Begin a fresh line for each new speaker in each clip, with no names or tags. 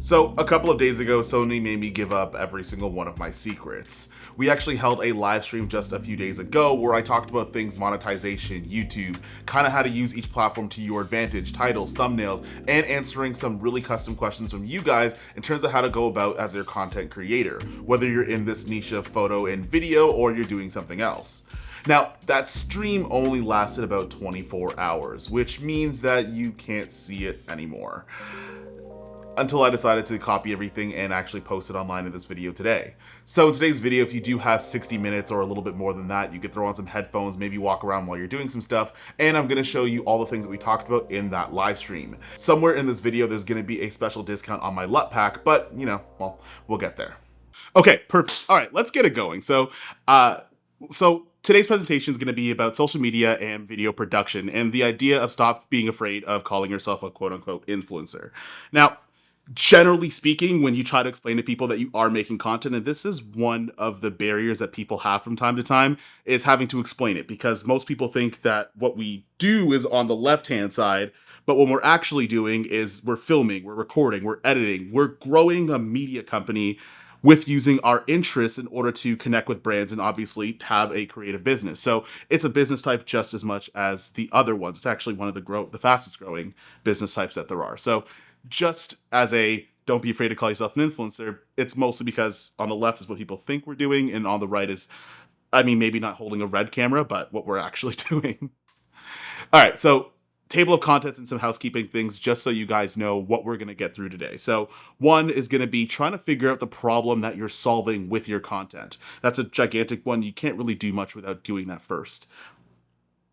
So, a couple of days ago, Sony made me give up every single one of my secrets. We actually held a live stream just a few days ago where I talked about things monetization, YouTube, kind of how to use each platform to your advantage, titles, thumbnails, and answering some really custom questions from you guys in terms of how to go about as your content creator, whether you're in this niche of photo and video or you're doing something else. Now, that stream only lasted about 24 hours, which means that you can't see it anymore, until I decided to copy everything and actually post it online in this video today. So in today's video, if you do have 60 minutes or a little bit more than that, you could throw on some headphones, maybe walk around while you're doing some stuff, and I'm gonna show you all the things that we talked about in that live stream. Somewhere in this video, there's gonna be a special discount on my LUT pack, but well, we'll get there. Okay, perfect. All right, let's get it going. So today's presentation is going to be about social media and video production and the idea of stop being afraid of calling yourself a quote-unquote influencer. Now, generally speaking, when you try to explain to people that you are making content, and this is one of the barriers that people have from time to time, is having to explain it, because most people think that what we do is on the left-hand side, but what we're actually doing is we're filming, we're recording, we're editing, we're growing a media company with using our interests in order to connect with brands and obviously have a creative business. So it's a business type just as much as the other ones. It's actually one of the fastest growing business types that there are. So just as a don't be afraid to call yourself an influencer, it's mostly because on the left is what people think we're doing, and on the right is, maybe not holding a red camera, but what we're actually doing. All right, so table of contents and some housekeeping things just so you guys know what we're going to get through today. So one is going to be trying to figure out the problem that you're solving with your content. That's a gigantic one. You can't really do much without doing that first.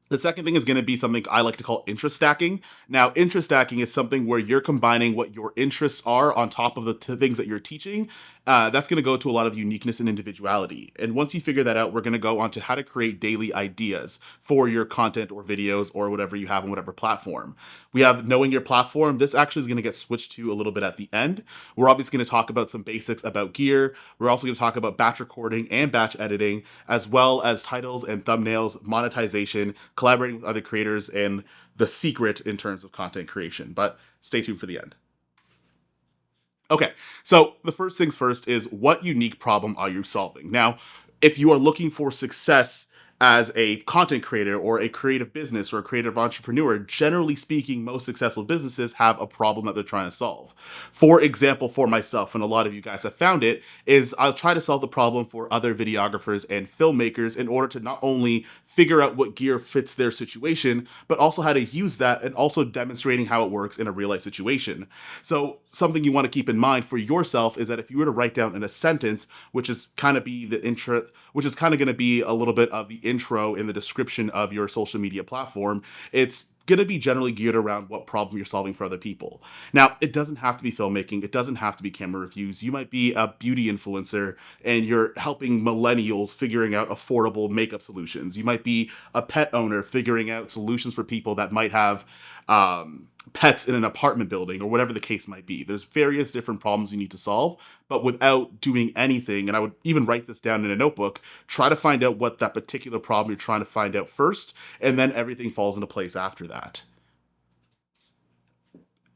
The second thing is going to be something I like to call interest stacking. Now, interest stacking is something where you're combining what your interests are on top of the things that you're teaching. That's going to go to a lot of uniqueness and individuality. And once you figure that out, we're going to go on to how to create daily ideas for your content or videos or whatever you have on whatever platform. We have knowing your platform. This actually is going to get switched to a little bit at the end. We're obviously going to talk about some basics about gear. We're also going to talk about batch recording and batch editing, as well as titles and thumbnails, monetization, collaborating with other creators, and the secret in terms of content creation. But stay tuned for the end. Okay, so the first things first is, what unique problem are you solving? Now, if you are looking for success as a content creator or a creative business or a creative entrepreneur, generally speaking, most successful businesses have a problem that they're trying to solve. For example, for myself, and a lot of you guys have found it, is I'll try to solve the problem for other videographers and filmmakers in order to not only figure out what gear fits their situation, but also how to use that, and also demonstrating how it works in a real life situation. So something you want to keep in mind for yourself is that if you were to write down in a sentence, which is kind of be the intro, which is kind of going to be a little bit of the intro in the description of your social media platform, it's going to be generally geared around what problem you're solving for other people. Now, it doesn't have to be filmmaking. It doesn't have to be camera reviews. You might be a beauty influencer and you're helping millennials figuring out affordable makeup solutions. You might be a pet owner figuring out solutions for people that might have pets in an apartment building, or whatever the case might be. There's various different problems you need to solve, but without doing anything, and I would even write this down in a notebook, try to find out what that particular problem you're trying to find out first, and then everything falls into place after that.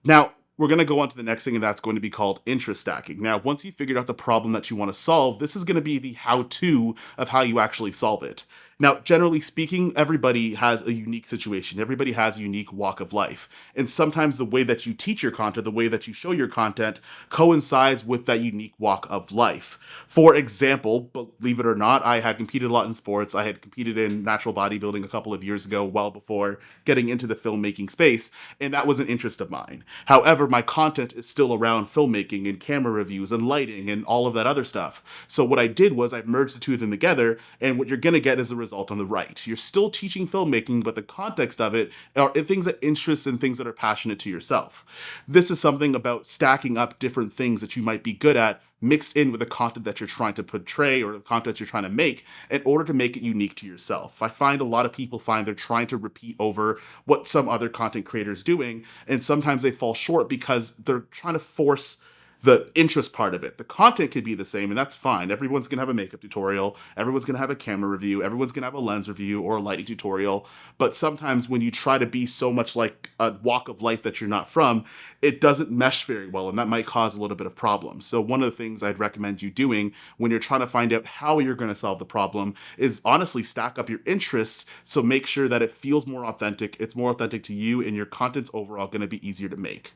Now, we're going to go on to the next thing, and that's going to be called interest stacking. Now, once you've figured out the problem that you want to solve, this is going to be the how-to of how you actually solve it. Now, generally speaking, everybody has a unique situation. Everybody has a unique walk of life. And sometimes the way that you teach your content, the way that you show your content, coincides with that unique walk of life. For example, believe it or not, I had competed a lot in sports. I had competed in natural bodybuilding a couple of years ago, well before getting into the filmmaking space, and that was an interest of mine. However, my content is still around filmmaking and camera reviews and lighting and all of that other stuff. So what I did was I merged the two of them together, and what you're going to get is a result on the right. You're still teaching filmmaking, but the context of it are things that interest and things that are passionate to yourself. This is something about stacking up different things that you might be good at, mixed in with the content that you're trying to portray or the content you're trying to make in order to make it unique to yourself. I find a lot of people find they're trying to repeat over what some other content creator is doing, and sometimes they fall short because they're trying to force the interest part of it. The content could be the same, and that's fine. Everyone's gonna have a makeup tutorial, everyone's gonna have a camera review, everyone's gonna have a lens review or a lighting tutorial. But sometimes when you try to be so much like a walk of life that you're not from, it doesn't mesh very well, and that might cause a little bit of problems. So one of the things I'd recommend you doing when you're trying to find out how you're gonna solve the problem is honestly stack up your interests. So make sure that it feels more authentic, it's more authentic to you, and your content's overall gonna be easier to make.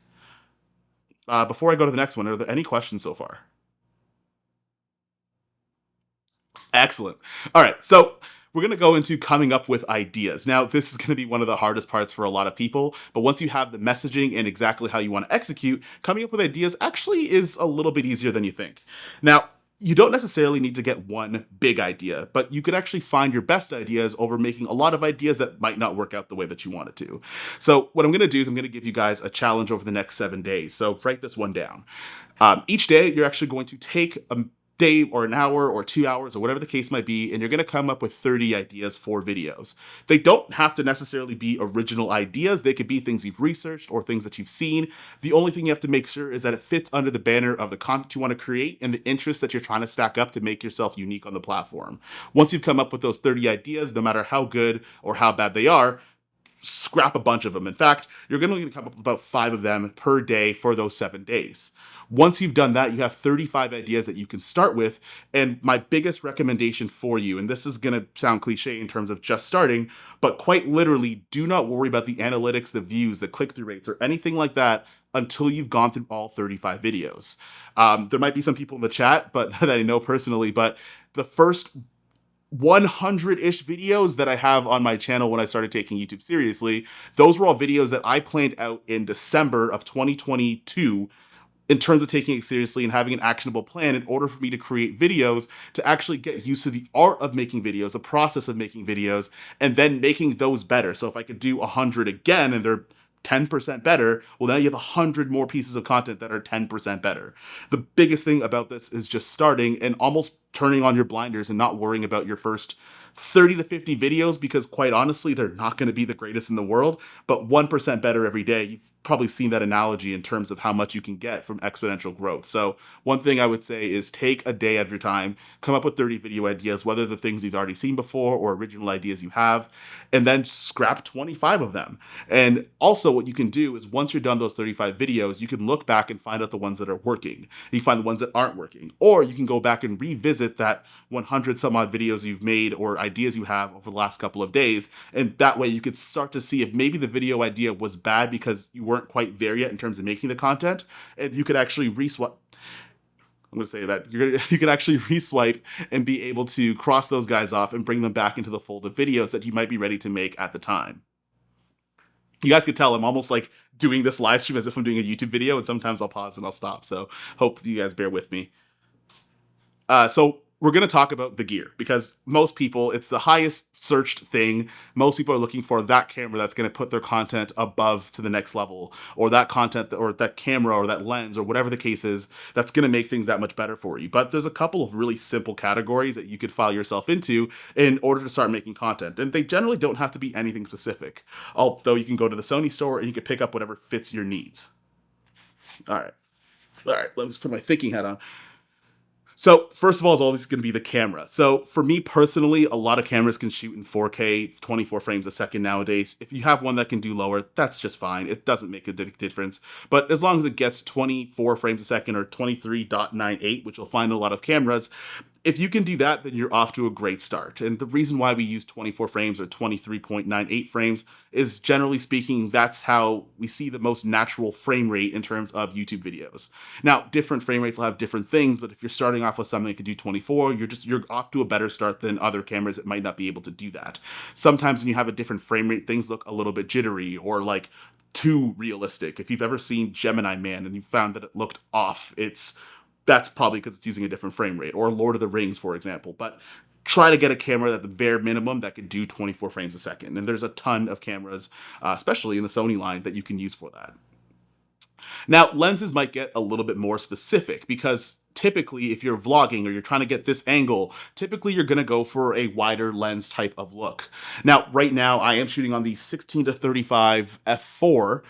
Before I go to the next one, are there any questions so far? Excellent. All right, so we're going to go into coming up with ideas. Now, this is going to be one of the hardest parts for a lot of people, but once you have the messaging and exactly how you want to execute, coming up with ideas actually is a little bit easier than you think. Now, you don't necessarily need to get one big idea, but you could actually find your best ideas over making a lot of ideas that might not work out the way that you want it to. So what I'm going to do is I'm going to give you guys a challenge over the next 7 days. So write this one down. Each day, you're actually going to take a day or an hour or 2 hours or whatever the case might be, and you're going to come up with 30 ideas for videos. They don't have to necessarily be original ideas. They could be things you've researched or things that you've seen. The only thing you have to make sure is that it fits under the banner of the content you want to create and the interests that you're trying to stack up to make yourself unique on the platform. Once you've come up with those 30 ideas, no matter how good or how bad they are, scrap a bunch of them. In fact, you're going to come up with about 5 of them per day for those 7 days. Once you've done that, you have 35 ideas that you can start with. And my biggest recommendation for you, and this is going to sound cliche in terms of just starting, but quite literally, do not worry about the analytics, the views, the click-through rates, or anything like that until you've gone through all 35 videos. There might be some people in the chat, but that I know personally, but the first 100-ish videos that I have on my channel when I started taking YouTube seriously, those were all videos that I planned out in December of 2022 in terms of taking it seriously and having an actionable plan in order for me to create videos to actually get used to the art of making videos, the process of making videos, and then making those better. So if I could do 100 again and they're 10% better, well, now you have 100 more pieces of content that are 10% better. The biggest thing about this is just starting and almost turning on your blinders and not worrying about your first 30 to 50 videos, because quite honestly, they're not going to be the greatest in the world, but 1% better every day. You've probably seen that analogy in terms of how much you can get from exponential growth. So one thing I would say is take a day at your time, come up with 30 video ideas, whether the things you've already seen before or original ideas you have, and then scrap 25 of them. And also what you can do is once you're done those 35 videos, you can look back and find out the ones that are working. You find the ones that aren't working, or you can go back and revisit that 100 some odd videos you've made or ideas you have over the last couple of days. And that way you could start to see if maybe the video idea was bad because you weren't quite there yet in terms of making the content, and you could actually reswipe. I'm going to say that you could actually reswipe and be able to cross those guys off and bring them back into the fold of videos that you might be ready to make at the time. You guys could tell I'm almost like doing this live stream as if I'm doing a YouTube video, and sometimes I'll pause and I'll stop. So hope you guys bear with me. So we're going to talk about the gear, because most people, it's the highest searched thing. Most people are looking for that camera that's going to put their content above to the next level, or that content or that camera or that lens or whatever the case is that's going to make things that much better for you. But there's a couple of really simple categories that you could file yourself into in order to start making content. And they generally don't have to be anything specific, although you can go to the Sony store and you can pick up whatever fits your needs. All right, let me just put my thinking hat on. So first of all, is always going to be the camera. So for me personally, a lot of cameras can shoot in 4K, 24 frames a second nowadays. If you have one that can do lower, that's just fine. It doesn't make a difference. But as long as it gets 24 frames a second or 23.98, which you'll find in a lot of cameras, if you can do that, then you're off to a great start. And the reason why we use 24 frames or 23.98 frames is, generally speaking, that's how we see the most natural frame rate in terms of YouTube videos. Now, different frame rates will have different things, but if you're starting off with something that can do 24, you're off to a better start than other cameras that might not be able to do that. Sometimes when you have a different frame rate, things look a little bit jittery or like too realistic. If you've ever seen Gemini Man and you found that it looked off, that's probably because it's using a different frame rate, or Lord of the Rings, for example. But try to get a camera at the bare minimum that can do 24 frames a second. And there's a ton of cameras, especially in the Sony line, that you can use for that. Now, lenses might get a little bit more specific, because typically if you're vlogging or you're trying to get this angle, typically you're going to go for a wider lens type of look. Now, right now I am shooting on the 16 to 35 f4,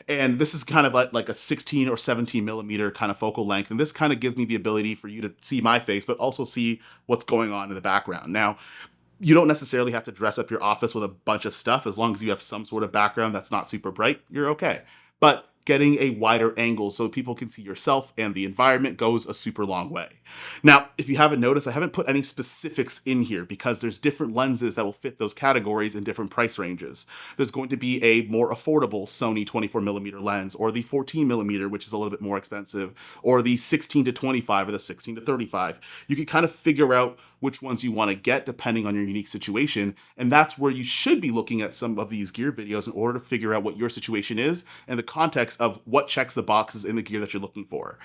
And this is kind of like a 16 or 17 millimeter kind of focal length. And this kind of gives me the ability for you to see my face, but also see what's going on in the background. Now, you don't necessarily have to dress up your office with a bunch of stuff. As long as you have some sort of background that's not super bright, you're okay. But getting a wider angle so people can see yourself and the environment goes a super long way. Now, if you haven't noticed, I haven't put any specifics in here because there's different lenses that will fit those categories in different price ranges. There's going to be a more affordable Sony 24 millimeter lens, or the 14 millimeter, which is a little bit more expensive, or the 16 to 25 or the 16 to 35. You can kind of figure out which ones you want to get depending on your unique situation. And that's where you should be looking at some of these gear videos in order to figure out what your situation is and the context of what checks the boxes in the gear that you're looking for.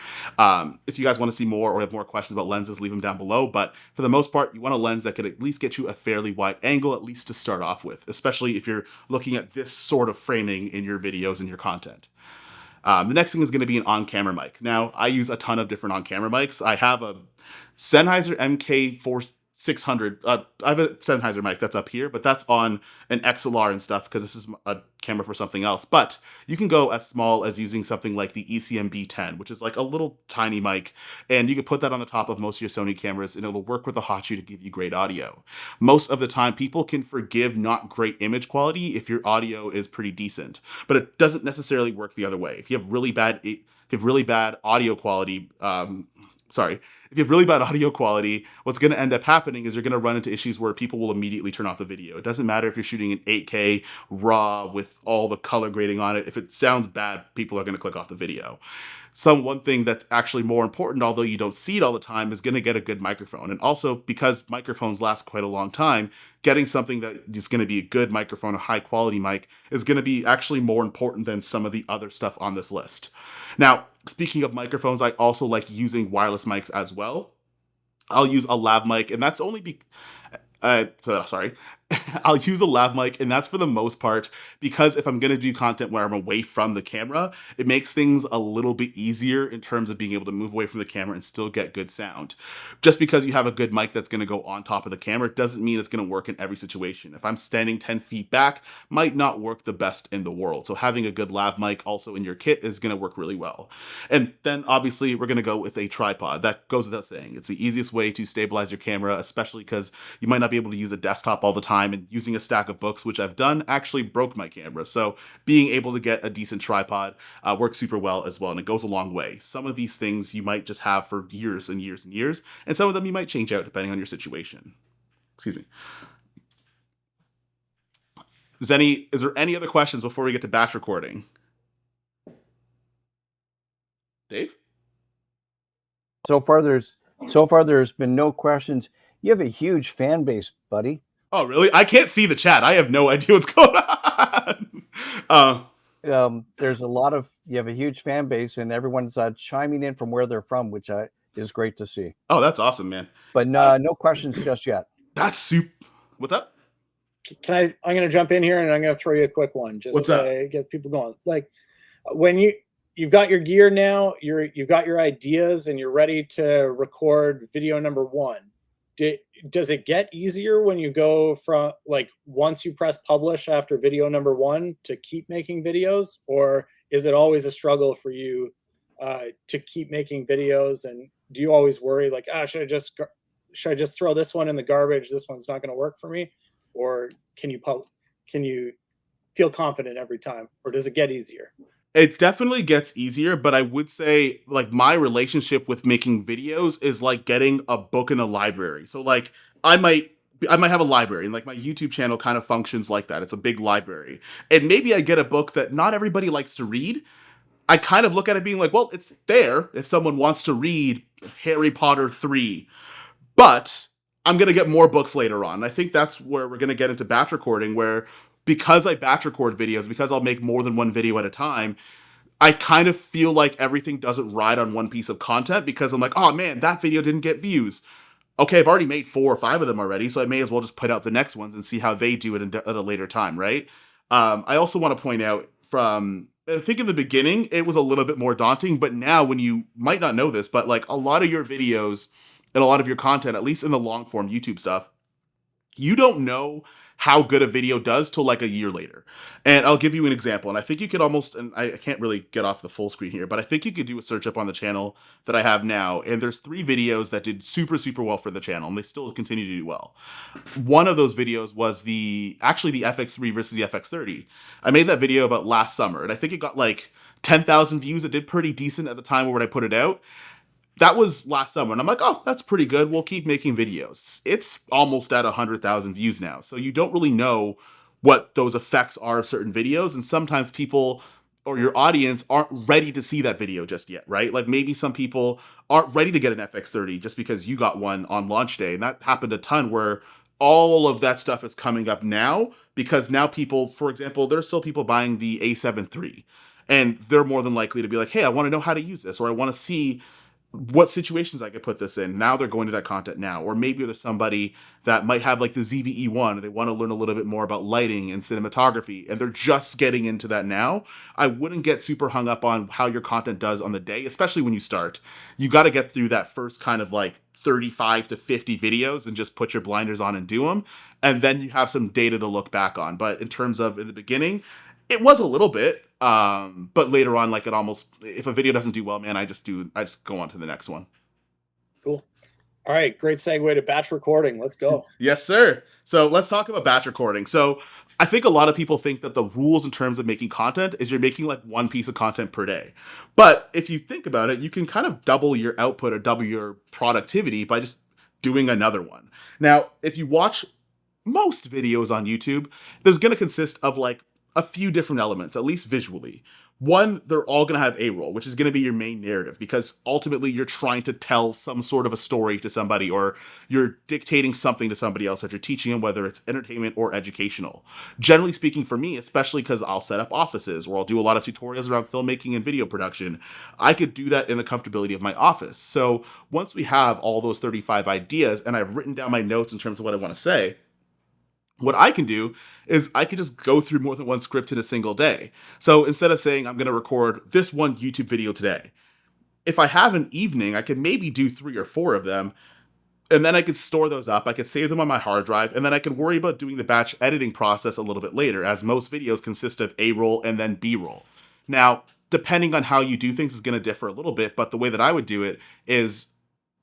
If you guys want to see more or have more questions about lenses, leave them down below. But for the most part, you want a lens that could at least get you a fairly wide angle, at least to start off with, especially if you're looking at this sort of framing in your videos and your content. The next thing is going to be an on-camera mic. Now, I use a ton of different on-camera mics. I have a Sennheiser MK4600. I have a Sennheiser mic that's up here, but that's on an XLR and stuff because this is a camera for something else. But you can go as small as using something like the ECM B10, which is like a little tiny mic, and you can put that on the top of most of your Sony cameras, and it'll work with the hot shoe to give you great audio. Most of the time, people can forgive not great image quality if your audio is pretty decent, but it doesn't necessarily work the other way. If you have really bad audio quality, if you have really bad audio quality, what's going to end up happening is you're going to run into issues where people will immediately turn off the video. It doesn't matter if you're shooting in 8K RAW with all the color grading on it. If it sounds bad, people are going to click off the video. One thing that's actually more important, although you don't see it all the time, is going to get a good microphone. And also, because microphones last quite a long time, getting something that is going to be a good microphone, a high quality mic, is going to be actually more important than some of the other stuff on this list. Now, speaking of microphones, I also like using wireless mics as well. I'll use a lav mic, and that's only I'll use a lav mic, and that's for the most part because if I'm going to do content where I'm away from the camera, it makes things a little bit easier in terms of being able to move away from the camera and still get good sound. Just because you have a good mic that's going to go on top of the camera doesn't mean it's going to work in every situation. If I'm standing 10 feet back, might not work the best in the world. So having a good lav mic also in your kit is going to work really well. And then obviously we're going to go with a tripod. That goes without saying. It's the easiest way to stabilize your camera, especially because you might not be able to use a desktop all the time, and using a stack of books, which I've done, actually broke my camera. So being able to get a decent tripod works super well as well, and it goes a long way. Some of these things you might just have for years and years and years, and some of them you might change out depending on your situation. Excuse me. Is there any other questions before we get to batch recording? Dave?
So far there's been no questions. You have a huge fan base, buddy.
Oh, really? I can't see the chat. I have no idea what's going on.
You have a huge fan base, and everyone's chiming in from where they're from, which is great to see.
Oh, that's awesome, man.
But no questions just yet.
That's super. What's up?
I'm going to jump in here, and I'm going to throw you a quick one just to get people going. Like when you've got your gear now, you've got your ideas, and you're ready to record video number one. Does it get easier when you go from, like, once you press publish after video number one to keep making videos, or is it always a struggle for you to keep making videos? And do you always worry like, should I just throw this one in the garbage? This one's not going to work for me. Or can you feel confident every time, or does it get easier?
It definitely gets easier, but I would say like my relationship with making videos is like getting a book in a library. So like I might have a library, and like my YouTube channel kind of functions like that. It's a big library. And maybe I get a book that not everybody likes to read. I kind of look at it being like, well, it's there if someone wants to read Harry Potter 3. But I'm going to get more books later on. I think that's where we're going to get into batch recording, where because I batch record videos, because I'll make more than one video at a time, I kind of feel like everything doesn't ride on one piece of content because I'm like, oh man, that video didn't get views. Okay, I've already made 4 or 5 of them already, so I may as well just put out the next ones and see how they do it at a later time, right? I also want to point out I think in the beginning, it was a little bit more daunting, but now when you might not know this, but like a lot of your videos and a lot of your content, at least in the long form YouTube stuff, you don't know how good a video does till like a year later. And I'll give you an example. And I think you could almost, and I can't really get off the full screen here, but I think you could do a search up on the channel that I have now. And there's 3 videos that did super, super well for the channel, and they still continue to do well. One of those videos was the FX3 versus the FX30. I made that video about last summer, and I think it got like 10,000 views. It did pretty decent at the time when I put it out. That was last summer, and I'm like, oh, that's pretty good. We'll keep making videos. It's almost at 100,000 views now, so you don't really know what those effects are of certain videos, and sometimes people or your audience aren't ready to see that video just yet, right? Like maybe some people aren't ready to get an FX30 just because you got one on launch day, and that happened a ton where all of that stuff is coming up now because now people, for example, there's still people buying the A7 III, and they're more than likely to be like, hey, I want to know how to use this, or I want to see what situations I could put this in. Now they're going to that content now. Or maybe there's somebody that might have like the ZVE1 and they want to learn a little bit more about lighting and cinematography, and they're just getting into that now. I wouldn't get super hung up on how your content does on the day, especially when you start. You got to get through that first kind of like 35 to 50 videos and just put your blinders on and do them. And then you have some data to look back on. But in terms of in the beginning, it was a little bit, but later on, like it almost, if a video doesn't do well, man, I just go on to the next one.
Cool. All right. Great segue to batch recording. Let's go.
Yes, sir. So let's talk about batch recording. So I think a lot of people think that the rules in terms of making content is you're making like one piece of content per day. But if you think about it, you can kind of double your output or double your productivity by just doing another one. Now, if you watch most videos on YouTube, there's going to consist of like a few different elements, at least visually. One, they're all going to have A-roll, which is going to be your main narrative, because ultimately you're trying to tell some sort of a story to somebody, or you're dictating something to somebody else that you're teaching them, whether it's entertainment or educational. Generally speaking, for me, especially because I'll set up offices or I'll do a lot of tutorials around filmmaking and video production, I could do that in the comfortability of my office. So once we have all those 35 ideas and I've written down my notes in terms of what I want to say, what I can do is I can just go through more than one script in a single day. So instead of saying I'm going to record this one YouTube video today, if I have an evening, I can maybe do 3 or 4 of them, and then I could store those up. I could save them on my hard drive, and then I can worry about doing the batch editing process a little bit later, as most videos consist of A-roll and then B-roll. Now, depending on how you do things is going to differ a little bit, but the way that I would do it is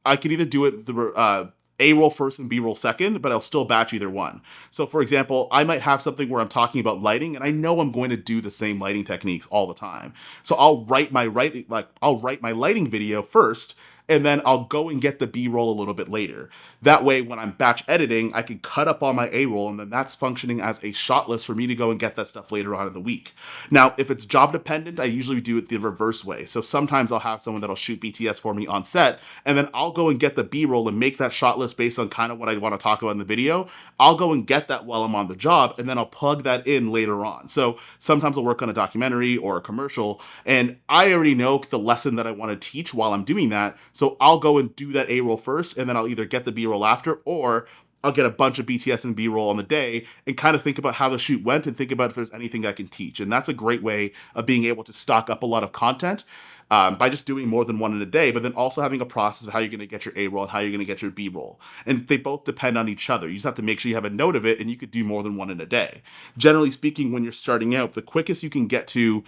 I could either do it the A-roll first and B-roll second, but I'll still batch either one. So for example, I might have something where I'm talking about lighting, and I know I'm going to do the same lighting techniques all the time. So I'll write my lighting video first, and then I'll go and get the B-roll a little bit later. That way, when I'm batch editing, I can cut up all my A-roll, and then that's functioning as a shot list for me to go and get that stuff later on in the week. Now, if it's job dependent, I usually do it the reverse way. So sometimes I'll have someone that'll shoot BTS for me on set, and then I'll go and get the B-roll and make that shot list based on kind of what I want to talk about in the video. I'll go and get that while I'm on the job, and then I'll plug that in later on. So sometimes I'll work on a documentary or a commercial, and I already know the lesson that I want to teach while I'm doing that. So I'll go and do that A-roll first, and then I'll either get the B-roll after, or I'll get a bunch of BTS and B-roll on the day and kind of think about how the shoot went and think about if there's anything I can teach. And that's a great way of being able to stock up a lot of content by just doing more than one in a day, but then also having a process of how you're going to get your A-roll and how you're going to get your B-roll. And they both depend on each other. You just have to make sure you have a note of it, and you could do more than one in a day. Generally speaking, when you're starting out, the quickest you can get to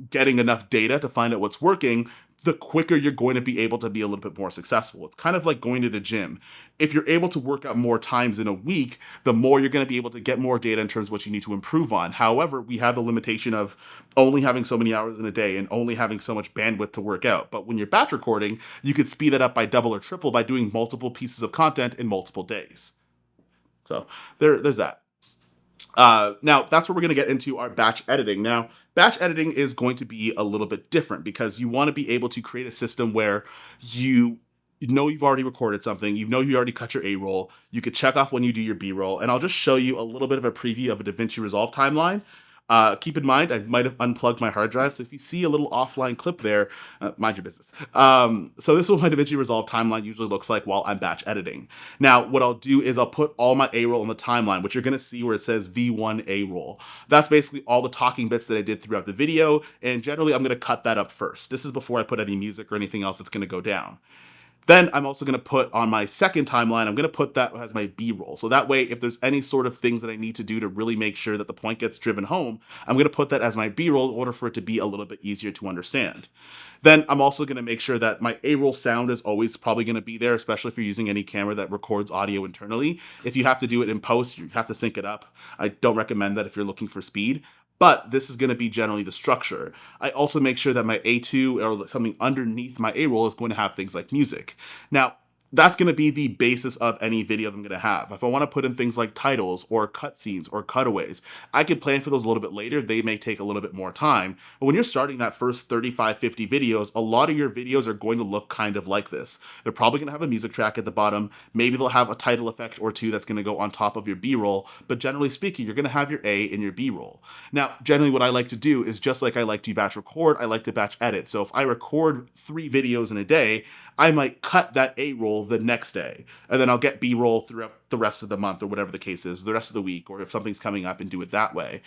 getting enough data to find out what's working, the quicker you're going to be able to be a little bit more successful. It's kind of like going to the gym. If you're able to work out more times in a week, the more you're going to be able to get more data in terms of what you need to improve on. However, we have the limitation of only having so many hours in a day and only having so much bandwidth to work out. But when you're batch recording, you could speed that up by double or triple by doing multiple pieces of content in multiple days. So there's that. Now, that's where we're going to get into our batch editing. Now, batch editing is going to be a little bit different because you want to be able to create a system where you know you've already recorded something, you know you already cut your A-roll, you could check off when you do your B-roll, and I'll just show you a little bit of a preview of a DaVinci Resolve timeline. Keep in mind, I might have unplugged my hard drive, so if you see a little offline clip there, mind your business. So this is what my DaVinci Resolve timeline usually looks like while I'm batch editing. Now, what I'll do is I'll put all my A-roll on the timeline, which you're going to see where it says V1 A-roll. That's basically all the talking bits that I did throughout the video, and generally I'm going to cut that up first. This is before I put any music or anything else that's going to go down. Then I'm also going to put on my second timeline, I'm going to put that as my B-roll. So that way, if there's any sort of things that I need to do to really make sure that the point gets driven home, I'm going to put that as my B-roll in order for it to be a little bit easier to understand. Then I'm also going to make sure that my A-roll sound is always probably going to be there, especially if you're using any camera that records audio internally. If you have to do it in post, you have to sync it up. I don't recommend that if you're looking for speed. But this is going to be generally the structure. I also make sure that my A2 or something underneath my A-roll is going to have things like music. Now, that's going to be the basis of any video that I'm going to have. If I want to put in things like titles or cutscenes or cutaways, I could plan for those a little bit later. They may take a little bit more time. But when you're starting that first 35, 50 videos, a lot of your videos are going to look kind of like this. They're probably going to have a music track at the bottom. Maybe they'll have a title effect or two that's going to go on top of your B-roll. But generally speaking, you're going to have your A and your B-roll. Now, generally what I like to do is just like I like to batch record, I like to batch edit. So if I record 3 videos in a day, I might cut that A-roll the next day, and then I'll get B-roll throughout the rest of the month or whatever the case is, the rest of the week, or if something's coming up and do it that way.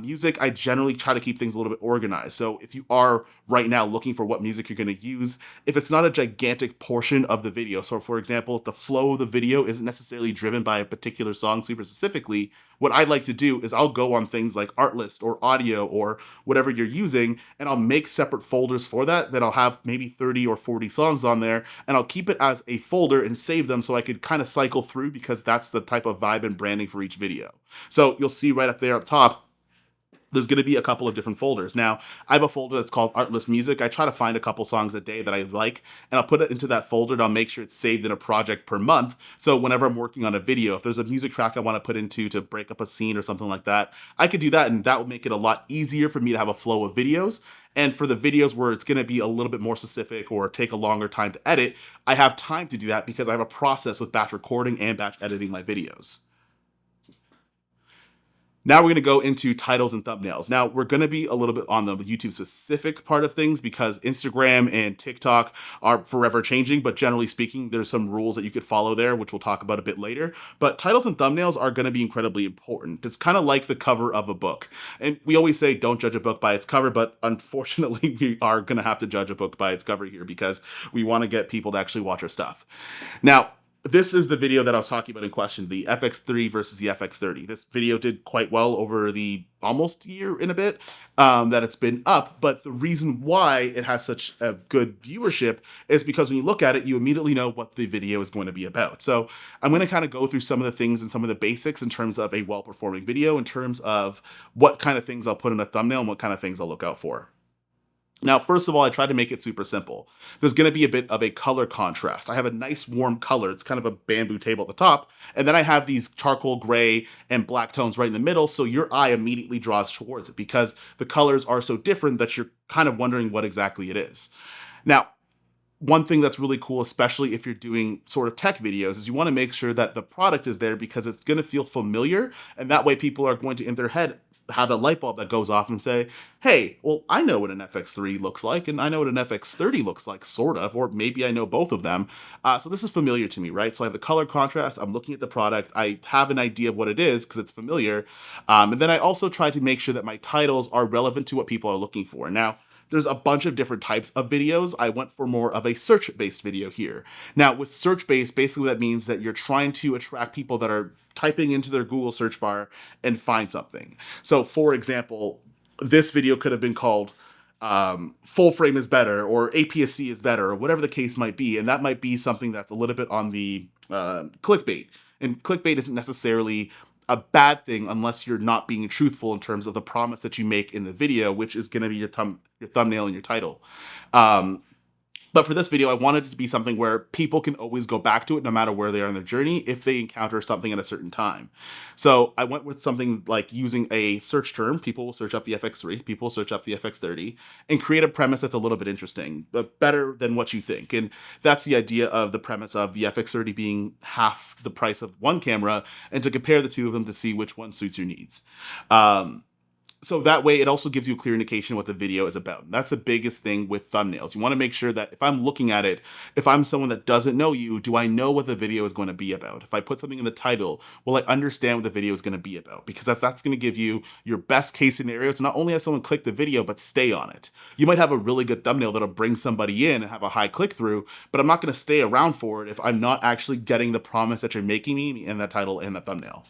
Music, I generally try to keep things a little bit organized. So if you are right now looking for what music you're going to use, if it's not a gigantic portion of the video, so for example, if the flow of the video isn't necessarily driven by a particular song super specifically, what I like to do is I'll go on things like Artlist or Audio or whatever you're using, and I'll make separate folders for that I'll have maybe 30 or 40 songs on there, and I'll keep it as a folder and save them so I could kind of cycle through, because that's the type of vibe and branding for each video. So you'll see right up there up top, there's going to be a couple of different folders. Now, I have a folder that's called Artlist Music. I try to find a couple songs a day that I like, and I'll put it into that folder, and I'll make sure it's saved in a project per month. So whenever I'm working on a video, if there's a music track I want to put into to break up a scene or something like that, I could do that, and that would make it a lot easier for me to have a flow of videos. And for the videos where it's going to be a little bit more specific or take a longer time to edit, I have time to do that because I have a process with batch recording and batch editing my videos. Now we're going to go into titles and thumbnails. Now we're going to be a little bit on the YouTube specific part of things because Instagram and TikTok are forever changing, but generally speaking, there's some rules that you could follow there, which we'll talk about a bit later. But titles and thumbnails are going to be incredibly important. It's kind of like the cover of a book. And we always say don't judge a book by its cover, but unfortunately we are going to have to judge a book by its cover here because we want to get people to actually watch our stuff. Now, this is the video that I was talking about in question, the FX3 versus the FX30. This video did quite well over the almost year and a bit that it's been up, but the reason why it has such a good viewership is because when you look at it, you immediately know what the video is going to be about. So I'm going to kind of go through some of the things and some of the basics in terms of a well-performing video, in terms of what kind of things I'll put in a thumbnail and what kind of things I'll look out for. Now, first of all, I tried to make it super simple. There's going to be a bit of a color contrast. I have a nice warm color. It's kind of a bamboo table at the top. And then I have these charcoal gray and black tones right in the middle. So your eye immediately draws towards it because the colors are so different that you're kind of wondering what exactly it is. Now, one thing that's really cool, especially if you're doing sort of tech videos, is you want to make sure that the product is there because it's going to feel familiar. And that way people are going to, in their head, have a light bulb that goes off and say, hey, well, I know what an FX3 looks like, and I know what an FX30 looks like, sort of, or maybe I know both of them. So this is familiar to me, right? So I have the color contrast, I'm looking at the product, I have an idea of what it is because it's familiar. And then I also try to make sure that my titles are relevant to what people are looking for. Now, there's a bunch of different types of videos. I went for more of a search-based video here. Now, with search-based, basically that means that you're trying to attract people that are typing into their Google search bar and find something. So, for example, this video could have been called full frame is better, or APS-C is better, or whatever the case might be. And that might be something that's a little bit on the clickbait. And clickbait isn't necessarily a bad thing unless you're not being truthful in terms of the promise that you make in the video, which is going to be your thumbnail and your title. But for this video, I wanted it to be something where people can always go back to it no matter where they are in their journey if they encounter something at a certain time. So I went with something like using a search term. People will search up the FX3, people will search up the FX30, and create a premise that's a little bit interesting, but better than what you think. And that's the idea of the premise of the FX30 being half the price of one camera, and to compare the two of them to see which one suits your needs. So that way it also gives you a clear indication what the video is about. And that's the biggest thing with thumbnails. You want to make sure that if I'm looking at it, if I'm someone that doesn't know you, do I know what the video is going to be about? If I put something in the title, will I understand what the video is going to be about? Because that's going to give you your best case scenario to not only have someone click the video, but stay on it. You might have a really good thumbnail that'll bring somebody in and have a high click through, but I'm not going to stay around for it if I'm not actually getting the promise that you're making me in that title and that thumbnail.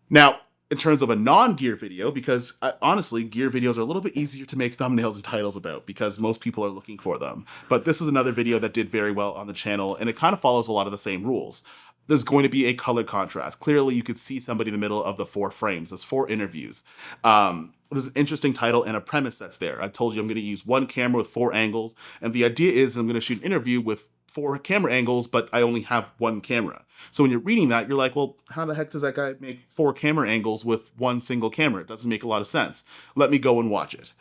Now, in terms of a non-gear video, because honestly, gear videos are a little bit easier to make thumbnails and titles about because most people are looking for them. But this was another video that did very well on the channel, and it kind of follows a lot of the same rules. There's going to be a color contrast. Clearly, you could see somebody in the middle of the 4 frames. There's 4 interviews. There's an interesting title and a premise that's there. I told you I'm going to use 1 camera with 4 angles, and the idea is I'm going to shoot an interview with 4 camera angles, but I only have 1 camera. So when you're reading that, you're like, well, how the heck does that guy make 4 camera angles with 1 single camera? It doesn't make a lot of sense. Let me go and watch it.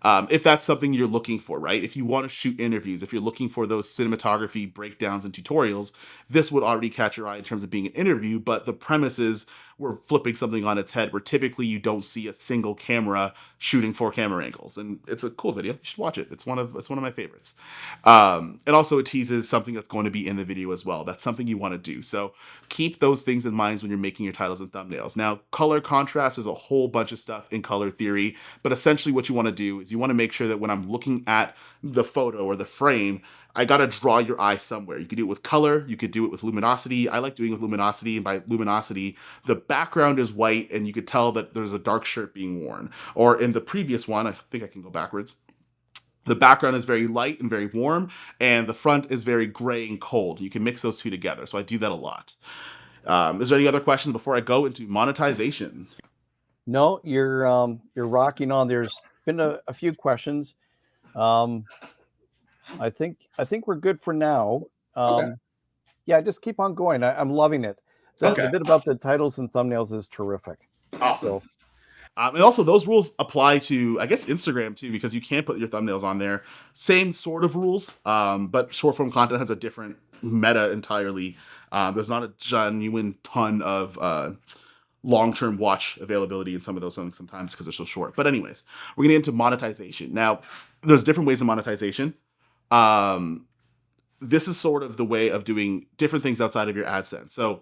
If that's something you're looking for, right? If you want to shoot interviews, if you're looking for those cinematography breakdowns and tutorials, this would already catch your eye in terms of being an interview, but the premise is we're flipping something on its head where typically you don't see a single camera shooting 4 camera angles. And it's a cool video. You should watch it. It's one of my favorites. And also it teases something that's going to be in the video as well. That's something you want to do. So keep those things in mind when you're making your titles and thumbnails. Now, color contrast is a whole bunch of stuff in color theory, but essentially what you want to do is you want to make sure that when I'm looking at the photo or the frame, I got to draw your eye somewhere. You could do it with color. You could do it with luminosity. I like doing it with luminosity. And by luminosity, the background is white and you could tell that there's a dark shirt being worn. Or in the previous one, I think I can go backwards. The background is very light and very warm, and the front is very gray and cold. You can mix those two together. So I do that a lot. Is there any other questions before I go into monetization?
No, you're rocking on. There's been a few questions. I think we're good for now.
Okay.
Yeah, just keep on going. I'm loving it. The bit about the titles and thumbnails is terrific.
Awesome. And also those rules apply to, I guess, Instagram too, because you can put your thumbnails on there. Same sort of rules, but short form content has a different meta entirely. There's not a genuine ton of long-term watch availability in some of those things sometimes because they're so short. But anyways, we're going to get into monetization. Now, there's different ways of monetization. This is sort of the way of doing different things outside of your AdSense. So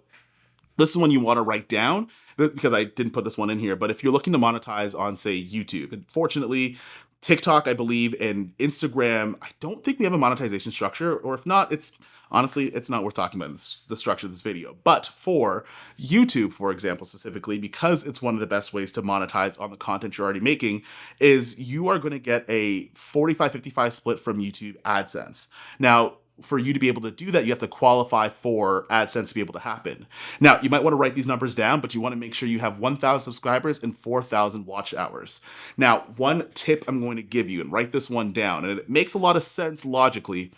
this is one you want to write down because I didn't put this one in here. But if you're looking to monetize on, say, YouTube, unfortunately, TikTok, I believe, and Instagram, I don't think we have a monetization structure. Or if not, it's not worth talking about the structure of this video. But for YouTube, for example, specifically, because it's one of the best ways to monetize on the content you're already making, is you are going to get a 45-55 split from YouTube AdSense. Now, for you to be able to do that, you have to qualify for AdSense to be able to happen. Now, you might want to write these numbers down, but you want to make sure you have 1,000 subscribers and 4,000 watch hours. Now, one tip I'm going to give you, and write this one down, and it makes a lot of sense logically,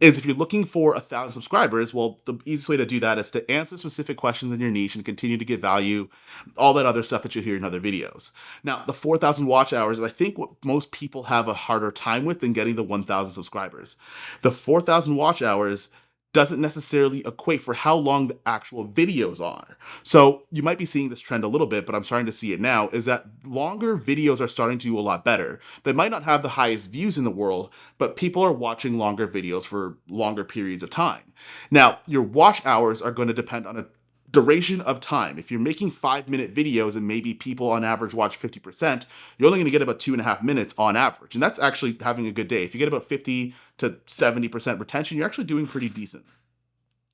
is if you're looking for 1,000 subscribers, well, the easiest way to do that is to answer specific questions in your niche and continue to get value, all that other stuff that you hear in other videos. Now, the 4,000 watch hours is, I think, what most people have a harder time with than getting the 1,000 subscribers. The 4,000 watch hours doesn't necessarily equate for how long the actual videos are. So you might be seeing this trend a little bit, but I'm starting to see it now, is that longer videos are starting to do a lot better. They might not have the highest views in the world, but people are watching longer videos for longer periods of time. Now, your watch hours are going to depend on a duration of time. If you're making 5-minute videos and maybe people on average watch 50%, you're only going to get about 2.5 minutes on average. And that's actually having a good day. If you get about 50 to 70% retention, you're actually doing pretty decent.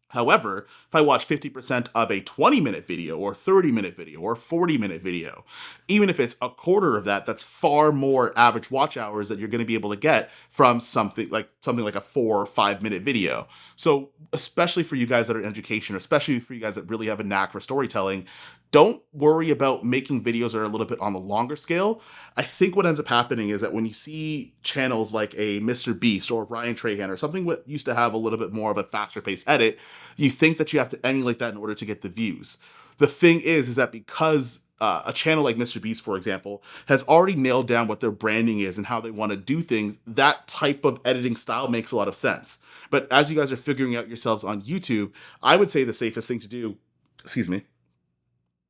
However, if I watch 50% of a 20-minute video or 30-minute video or 40-minute video, even if it's a quarter of that, that's far more average watch hours that you're going to be able to get from something like a 4 or 5-minute video. So especially for you guys that are in education, or especially for you guys that really have a knack for storytelling, don't worry about making videos that are a little bit on the longer scale. I think what ends up happening is that when you see channels like a Mr. Beast or Ryan Trahan or something that used to have a little bit more of a faster paced edit, you think that you have to emulate that in order to get the views. The thing is that because a channel like Mr. Beast, for example, has already nailed down what their branding is and how they want to do things, that type of editing style makes a lot of sense. But as you guys are figuring out yourselves on YouTube, I would say the safest thing to do,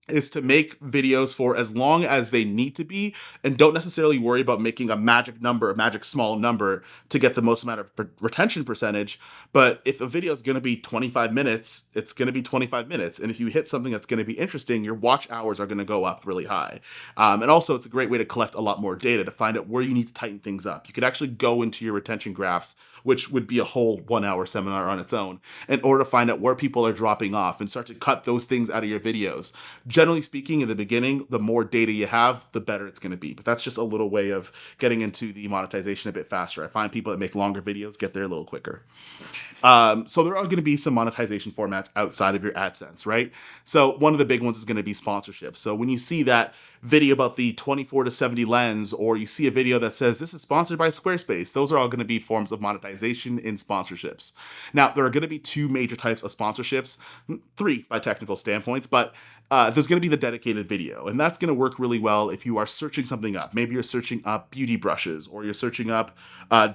is to make videos for as long as they need to be, and don't necessarily worry about making a magic number, a magic small number to get the most amount of retention percentage. But if a video is going to be 25 minutes, it's going to be 25 minutes. And if you hit something that's going to be interesting, your watch hours are going to go up really high. And also, it's a great way to collect a lot more data to find out where you need to tighten things up. You could actually go into your retention graphs, which would be a whole 1 hour seminar on its own, in order to find out where people are dropping off and start to cut those things out of your videos. Generally speaking, in the beginning, the more data you have, the better it's going to be. But that's just a little way of getting into the monetization a bit faster. I find people that make longer videos get there a little quicker. So there are going to be some monetization formats outside of your AdSense, right? So one of the big ones is going to be sponsorship. So when you see that video about the 24 to 70 lens, or you see a video that says this is sponsored by Squarespace, those are all going to be forms of monetization in sponsorships. Now, there are going to be two major types of sponsorships, three by technical standpoints, but there's going to be the dedicated video, and that's going to work really well if you are searching something up. Maybe you're searching up beauty brushes, or you're searching up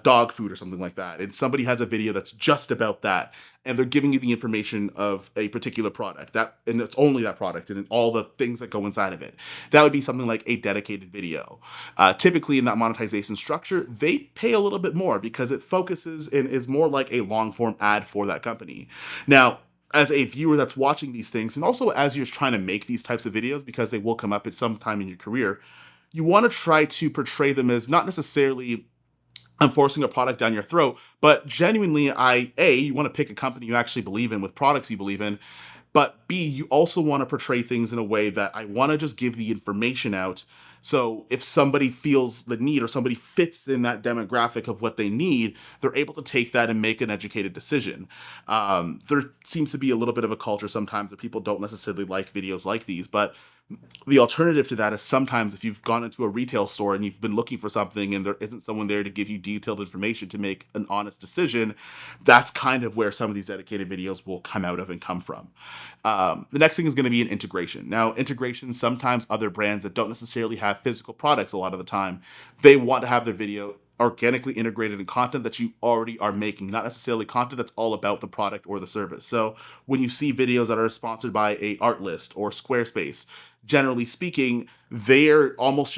dog food or something like that, and somebody has a video that's just about that, and they're giving you the information of a particular product, and it's only that product and all the things that go inside of it. That would be something like a dedicated video. Typically in that monetization structure, they pay a little bit more because it focuses and is more like a long form ad for that company. Now, as a viewer that's watching these things, and also as you're trying to make these types of videos, because they will come up at some time in your career, you want to try to portray them as not necessarily I'm forcing a product down your throat, but genuinely, you want to pick a company you actually believe in with products you believe in, but B, you also want to portray things in a way that I want to just give the information out. So if somebody feels the need, or somebody fits in that demographic of what they need, they're able to take that and make an educated decision. There seems to be a little bit of a culture sometimes that people don't necessarily like videos like these, but the alternative to that is sometimes if you've gone into a retail store and you've been looking for something and there isn't someone there to give you detailed information to make an honest decision, that's kind of where some of these dedicated videos will come out of and come from. The next thing is going to be an integration. Now, integration, sometimes other brands that don't necessarily have physical products a lot of the time, they want to have their video organically integrated in content that you already are making, not necessarily content that's all about the product or the service. So when you see videos that are sponsored by a Artlist or Squarespace, generally speaking, they're almost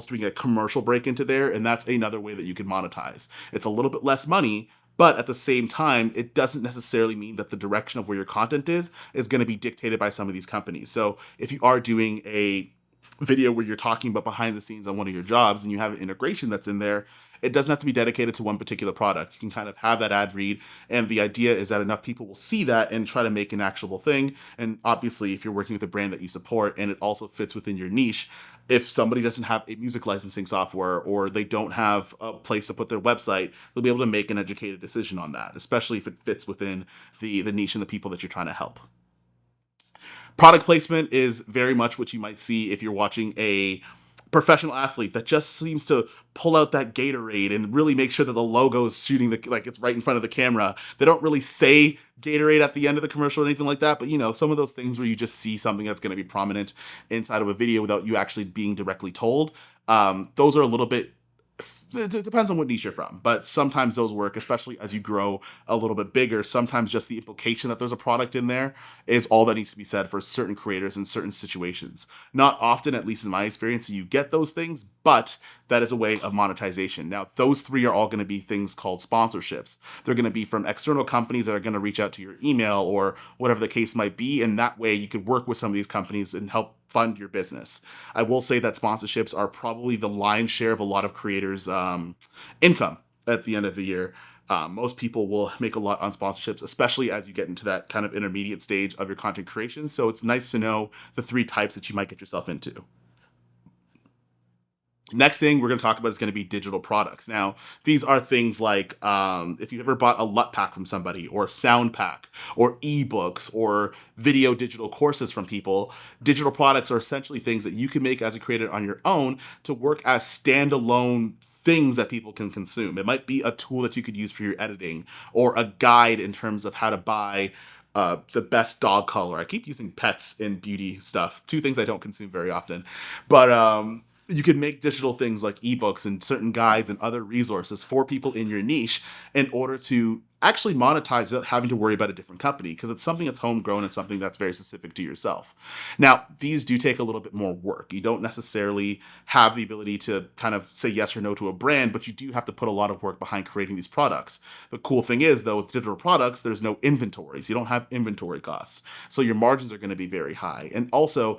doing a commercial break into there, and that's another way that you can monetize. It's a little bit less money, but at the same time, it doesn't necessarily mean that the direction of where your content is going to be dictated by some of these companies. So if you are doing a video where you're talking about behind the scenes on one of your jobs and you have an integration that's in there, it doesn't have to be dedicated to one particular product. You can kind of have that ad read, and the idea is that enough people will see that and try to make an actionable thing. And obviously, if you're working with a brand that you support and it also fits within your niche, if somebody doesn't have a music licensing software or they don't have a place to put their website, they'll be able to make an educated decision on that, especially if it fits within the niche and the people that you're trying to help. Product placement is very much what you might see if you're watching a professional athlete that just seems to pull out that Gatorade and really make sure that the logo is shooting like it's right in front of the camera. They don't really say Gatorade at the end of the commercial or anything like that, but some of those things where you just see something that's going to be prominent inside of a video without you actually being directly told, those are a little bit, it depends on what niche you're from, but sometimes those work, especially as you grow a little bit bigger. Sometimes just the implication that there's a product in there is all that needs to be said for certain creators in certain situations. Not often, at least in my experience, you get those things, but that is a way of monetization. Now, those three are all going to be things called sponsorships. They're going to be from external companies that are going to reach out to your email or whatever the case might be, and that way you could work with some of these companies and help fund your business. I will say that sponsorships are probably the lion's share of a lot of creators' income at the end of the year. Most people will make a lot on sponsorships, especially as you get into that kind of intermediate stage of your content creation. So it's nice to know the three types that you might get yourself into. Next thing we're going to talk about is going to be digital products. Now, these are things like if you've ever bought a LUT pack from somebody, or sound pack, or ebooks, or video digital courses from people, digital products are essentially things that you can make as a creator on your own to work as standalone things that people can consume. It might be a tool that you could use for your editing, or a guide in terms of how to buy the best dog color. I keep using pets in beauty stuff, two things I don't consume very often. But you can make digital things like ebooks and certain guides and other resources for people in your niche in order to actually monetize without having to worry about a different company, because it's something that's homegrown and something that's very specific to yourself. Now, these do take a little bit more work. You don't necessarily have the ability to kind of say yes or no to a brand, but you do have to put a lot of work behind creating these products. The cool thing is, though, with digital products, there's no inventories. You don't have inventory costs. So your margins are going to be very high. And also,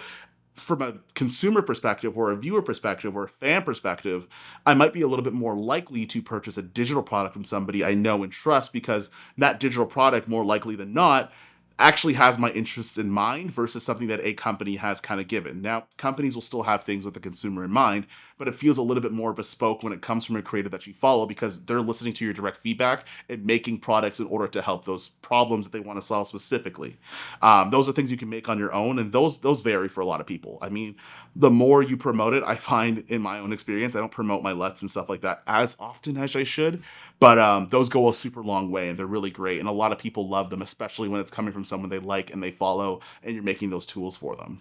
from a consumer perspective or a viewer perspective or a fan perspective, I might be a little bit more likely to purchase a digital product from somebody I know and trust, because that digital product, more likely than not, actually has my interests in mind versus something that a company has kind of given. Now, companies will still have things with the consumer in mind, but it feels a little bit more bespoke when it comes from a creator that you follow, because they're listening to your direct feedback and making products in order to help those problems that they want to solve specifically. Those are things you can make on your own, and those vary for a lot of people. I mean, the more you promote it, I find in my own experience, I don't promote my LUTs and stuff like that as often as I should, but those go a super long way, and they're really great, and a lot of people love them, especially when it's coming from someone they like and they follow, and you're making those tools for them.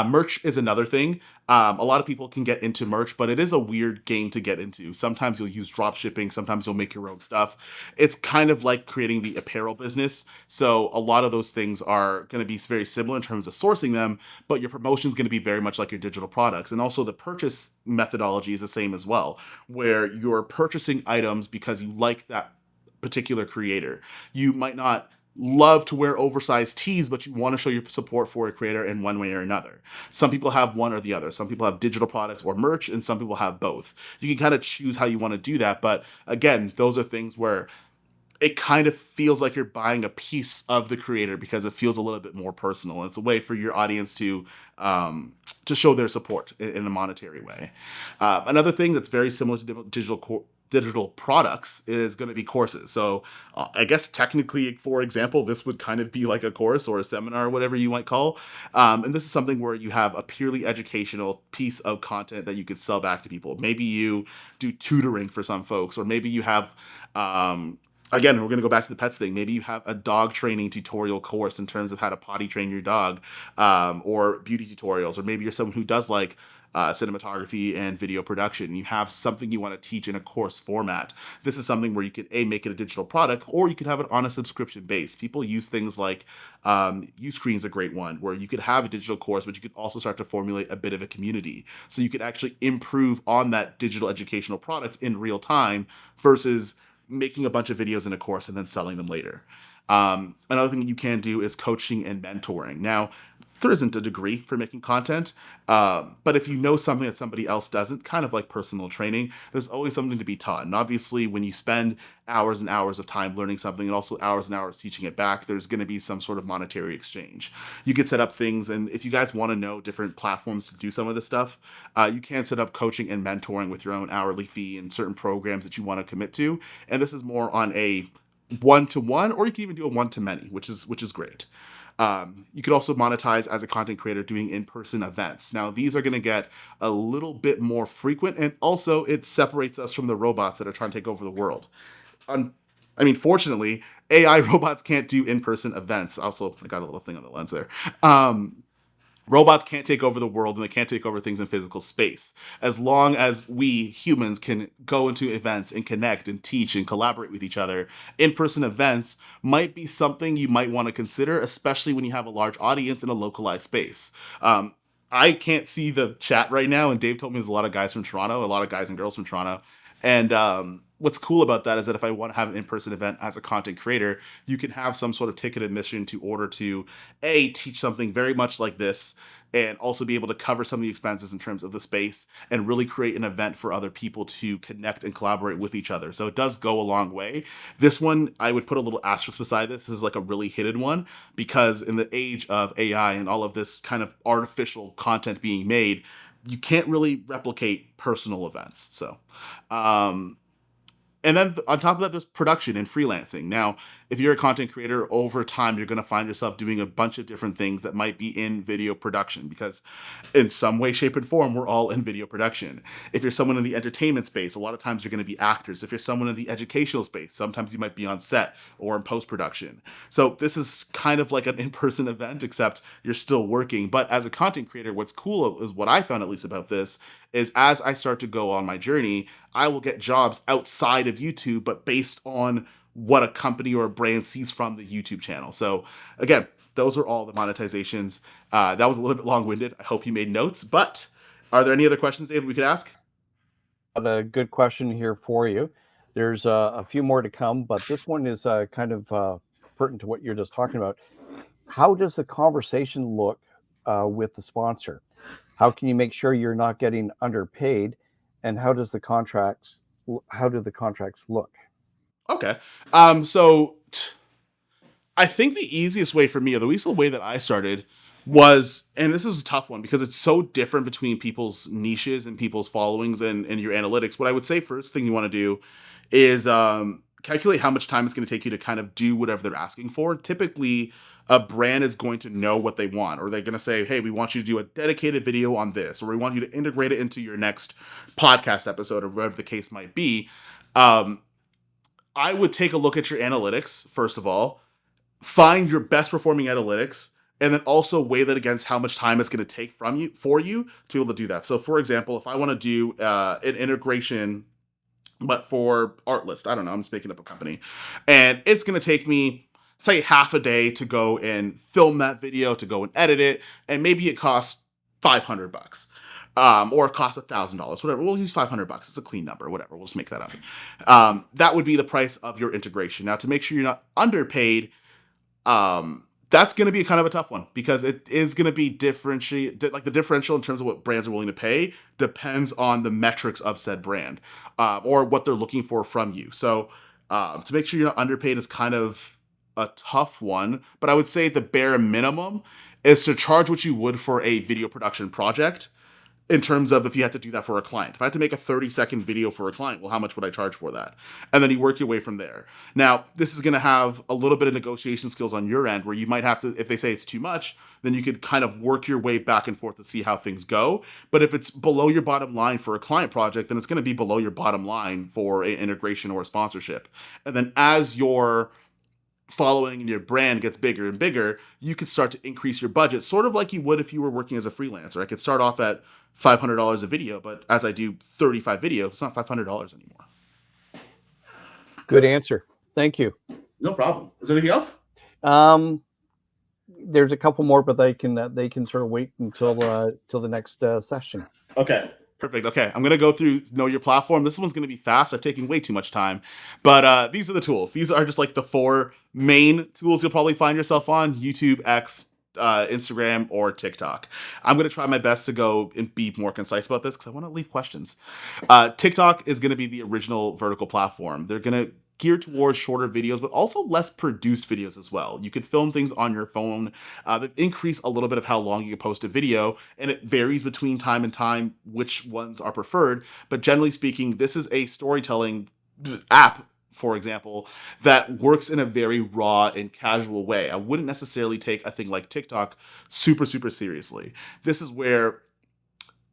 Merch is another thing. A lot of people can get into merch, but it is a weird game to get into. Sometimes you'll use drop shipping. Sometimes you'll make your own stuff. It's kind of like creating the apparel business. So a lot of those things are going to be very similar in terms of sourcing them, but your promotion is going to be very much like your digital products. And also the purchase methodology is the same as well, where you're purchasing items because you like that particular creator. You might not love to wear oversized tees, but you want to show your support for a creator in one way or another. Some people have one or the other. Some people have digital products or merch, and some people have both. You can kind of choose how you want to do that. But again, those are things where it kind of feels like you're buying a piece of the creator, because it feels a little bit more personal. It's a way for your audience to show their support in a monetary way. Another thing that's very similar to digital products is going to be courses. So I guess technically, for example, this would kind of be like a course or a seminar or whatever you might call. And this is something where you have a purely educational piece of content that you could sell back to people. Maybe you do tutoring for some folks, or maybe you have again, we're going to go back to the pets thing. Maybe you have a dog training tutorial course in terms of how to potty train your dog, or beauty tutorials, or maybe you're someone who does like cinematography and video production. You have something you want to teach in a course format. This is something where you could make it a digital product, or you could have it on a subscription base. People use things like Uscreen's a great one, where you could have a digital course, but you could also start to formulate a bit of a community. So you could actually improve on that digital educational product in real time versus making a bunch of videos in a course and then selling them later. Another thing you can do is coaching and mentoring. Now, there isn't a degree for making content, but if you know something that somebody else doesn't, kind of like personal training, there's always something to be taught. And obviously, when you spend hours and hours of time learning something and also hours and hours teaching it back, there's going to be some sort of monetary exchange. You could set up things, and if you guys want to know different platforms to do some of this stuff, you can set up coaching and mentoring with your own hourly fee and certain programs that you want to commit to. And this is more on a one-to-one, or you can even do a one-to-many, which is great. You could also monetize as a content creator doing in-person events. Now, these are going to get a little bit more frequent, and also it separates us from the robots that are trying to take over the world. Fortunately, AI robots can't do in-person events. Also, I got a little thing on the lens there. Robots can't take over the world, and they can't take over things in physical space. As long as we humans can go into events and connect and teach and collaborate with each other, in-person events might be something you might want to consider, especially when you have a large audience in a localized space. I can't see the chat right now, and Dave told me there's a lot of guys from Toronto, a lot of guys and girls from Toronto. And what's cool about that is that if I want to have an in-person event as a content creator, you can have some sort of ticket admission to order to teach something very much like this, and also be able to cover some of the expenses in terms of the space and really create an event for other people to connect and collaborate with each other. So it does go a long way. This one, I would put a little asterisk beside this. This is like a really hidden one, because in the age of AI and all of this kind of artificial content being made, you can't really replicate personal events. So, And then on top of that, there's production and freelancing. Now, if you're a content creator, over time, you're going to find yourself doing a bunch of different things that might be in video production, because in some way, shape, and form, we're all in video production. If you're someone in the entertainment space, a lot of times you're going to be actors. If you're someone in the educational space, sometimes you might be on set or in post-production. So this is kind of like an in-person event, except you're still working. But as a content creator, what's cool is what I found, at least about this, is as I start to go on my journey, I will get jobs outside of YouTube, but based on what a company or a brand sees from the YouTube channel. So again, those are all the monetizations. That was a little bit long-winded. I hope you made notes, but are there any other questions, Dave, we could ask?
Got a good question here for you. There's a few more to come, but this one is kind of pertinent to what you're just talking about. How does the conversation look with the sponsor? How can you make sure you're not getting underpaid? And how do the contracts look?
Okay. So I think the easiest way for me, or the easiest way that I started was, and this is a tough one because it's so different between people's niches and people's followings and your analytics. What I would say first thing you want to do is calculate how much time it's going to take you to kind of do whatever they're asking for. Typically, a brand is going to know what they want, or they're going to say, hey, we want you to do a dedicated video on this, or we want you to integrate it into your next podcast episode, or whatever the case might be. I would take a look at your analytics, first of all, find your best performing analytics, and then also weigh that against how much time it's going to take for you to be able to do that. So for example, if I want to do an integration, but for Artlist, I don't know, I'm just making up a company, and it's going to take me, say, half a day to go and film that video, to go and edit it, and maybe it costs $500. Or it costs $1,000, whatever. We'll use $500. It's a clean number, whatever. We'll just make that up. That would be the price of your integration. Now, to make sure you're not underpaid, that's going to be kind of a tough one, because it is going to be like the differential in terms of what brands are willing to pay depends on the metrics of said brand, or what they're looking for from you. So to make sure you're not underpaid is kind of a tough one, but I would say the bare minimum is to charge what you would for a video production project. In terms of if you had to do that for a client. If I had to make a 30-second video for a client, well, how much would I charge for that? And then you work your way from there. Now, this is going to have a little bit of negotiation skills on your end, where you might have to, if they say it's too much, then you could kind of work your way back and forth to see how things go. But if it's below your bottom line for a client project, then it's going to be below your bottom line for an integration or a sponsorship. And then as your following and your brand gets bigger and bigger, you could start to increase your budget, sort of like you would if you were working as a freelancer. I could start off at $500 a video, but as I do 35 videos, it's not $500 anymore.
Good answer. Thank you.
No problem. Is there anything else?
There's a couple more, but they can sort of wait until the next session.
Okay. Perfect. Okay, I'm going to go through Know Your Platform. This one's going to be fast. I've taken way too much time. But these are the tools. These are just like the 4 main tools you'll probably find yourself on: YouTube, X, Instagram, or TikTok. I'm going to try my best to go and be more concise about this because I want to leave questions. TikTok is going to be the original vertical platform. They're going to gear towards shorter videos, but also less produced videos as well. You can film things on your phone. They've increased a little bit of how long you can post a video, and it varies between time and time which ones are preferred. But generally speaking, this is a storytelling app, for example, that works in a very raw and casual way. I wouldn't necessarily take a thing like TikTok super, super seriously. This is where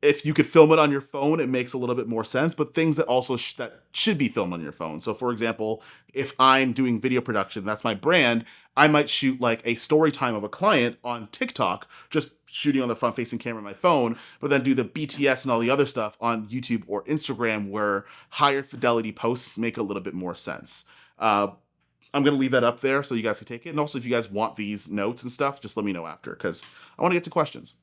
if you could film it on your phone, it makes a little bit more sense, but things that also that should be filmed on your phone. So for example, if I'm doing video production, that's my brand, I might shoot like a story time of a client on TikTok, just shooting on the front facing camera on my phone, but then do the BTS and all the other stuff on YouTube or Instagram, where higher fidelity posts make a little bit more sense. I'm going to leave that up there so you guys can take it. And also, if you guys want these notes and stuff, just let me know after, because I want to get to questions.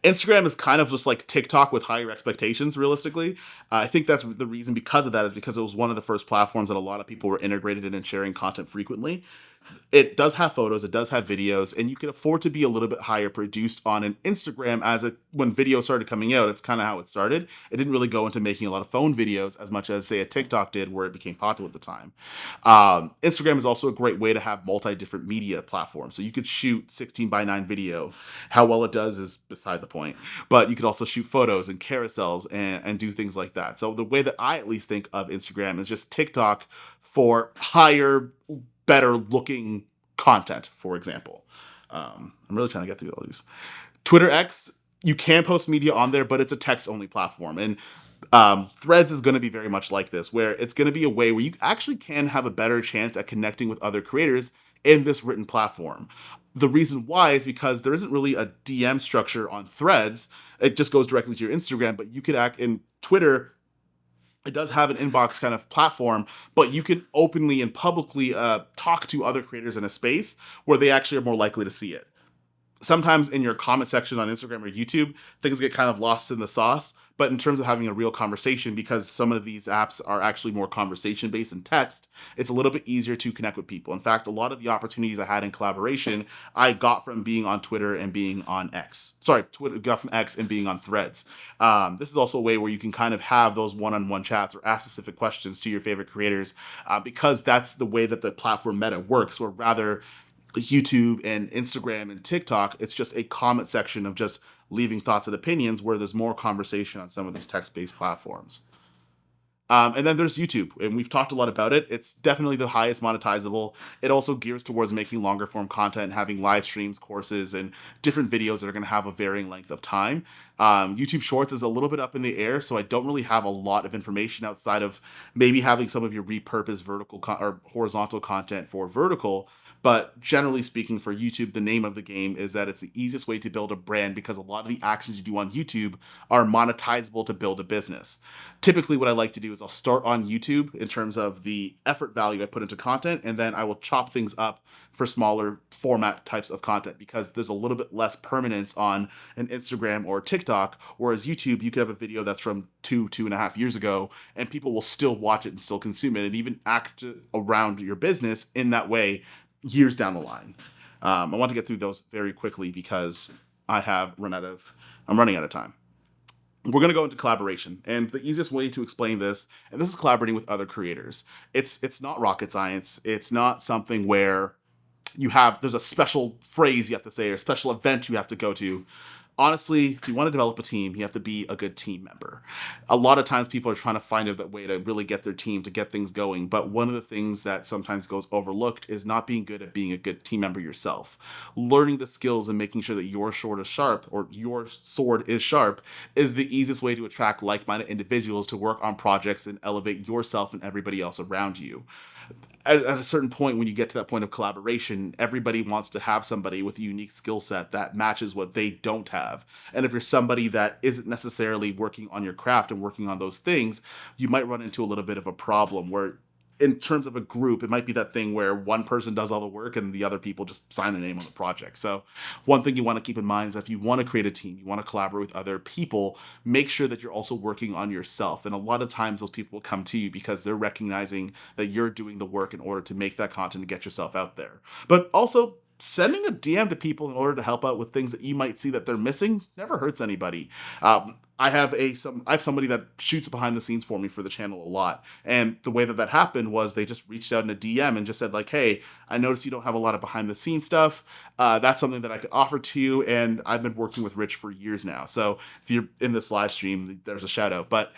Instagram is kind of just like TikTok with higher expectations, realistically. I think that's the reason because of that is because it was one of the first platforms that a lot of people were integrated in and sharing content frequently. It does have photos, it does have videos, and you can afford to be a little bit higher produced on an Instagram when video started coming out. It's kind of how it started. It didn't really go into making a lot of phone videos as much as, say, a TikTok did, where it became popular at the time. Instagram is also a great way to have different media platforms. So you could shoot 16:9 video. How well it does is beside the point. But you could also shoot photos and carousels and do things like that. So the way that I at least think of Instagram is just TikTok for higher, better looking content, for example. I'm really trying to get through all these. Twitter X, you can post media on there, but it's a text only platform. And Threads is going to be very much like this, where it's going to be a way where you actually can have a better chance at connecting with other creators in this written platform. The reason why is because there isn't really a DM structure on Threads. It just goes directly to your Instagram, but you could act in Twitter. It does have an inbox kind of platform, but you can openly and publicly talk to other creators in a space where they actually are more likely to see it. Sometimes in your comment section on Instagram or YouTube, things get kind of lost in the sauce. But in terms of having a real conversation, because some of these apps are actually more conversation based and text, it's a little bit easier to connect with people. In fact, a lot of the opportunities I had in collaboration, I got from being on Twitter and being on X. Sorry, Twitter got from X and being on Threads. This is also a way where you can kind of have those one-on-one chats or ask specific questions to your favorite creators, because that's the way that the platform meta works, or rather YouTube and Instagram and TikTok, it's just a comment section of just leaving thoughts and opinions, where there's more conversation on some of these text-based platforms. And then there's YouTube, and we've talked a lot about it. It's definitely the highest monetizable. It also gears towards making longer form content, having live streams, courses, and different videos that are going to have a varying length of time. YouTube Shorts is a little bit up in the air, so I don't really have a lot of information outside of maybe having some of your repurposed vertical or horizontal content for vertical. But generally speaking, for YouTube, the name of the game is that it's the easiest way to build a brand, because a lot of the actions you do on YouTube are monetizable to build a business. Typically, what I like to do is I'll start on YouTube in terms of the effort value I put into content, and then I will chop things up for smaller format types of content, because there's a little bit less permanence on an Instagram or TikTok, whereas YouTube, you could have a video that's from 2.5 years ago, and people will still watch it and still consume it and even act around your business in that way years down the line. I want to get through those very quickly because I'm running out of time. We're going to go into collaboration, and the easiest way to explain this, and this is collaborating with other creators. It's not rocket science. It's not something where there's a special phrase you have to say or a special event you have to go to. Honestly, if you want to develop a team, you have to be a good team member. A lot of times people are trying to find a way to really get their team to get things going. But one of the things that sometimes goes overlooked is not being good at being a good team member yourself. Learning the skills and making sure that your sword is sharp is the easiest way to attract like-minded individuals to work on projects and elevate yourself and everybody else around you. At a certain point, when you get to that point of collaboration, everybody wants to have somebody with a unique skill set that matches what they don't have. And if you're somebody that isn't necessarily working on your craft and working on those things, you might run into a little bit of a problem where, in terms of a group, it might be that thing where one person does all the work and the other people just sign their name on the project. So one thing you want to keep in mind is that if you want to create a team, you want to collaborate with other people, make sure that you're also working on yourself. And a lot of times those people will come to you because they're recognizing that you're doing the work in order to make that content and get yourself out there. But also, sending a DM to people in order to help out with things that you might see that they're missing never hurts anybody. I have somebody that shoots behind the scenes for me for the channel a lot. And the way that happened was they just reached out in a DM and just said like, hey, I noticed you don't have a lot of behind the scenes stuff. That's something that I could offer to you. And I've been working with Rich for years now. So if you're in this live stream, there's a shout out. But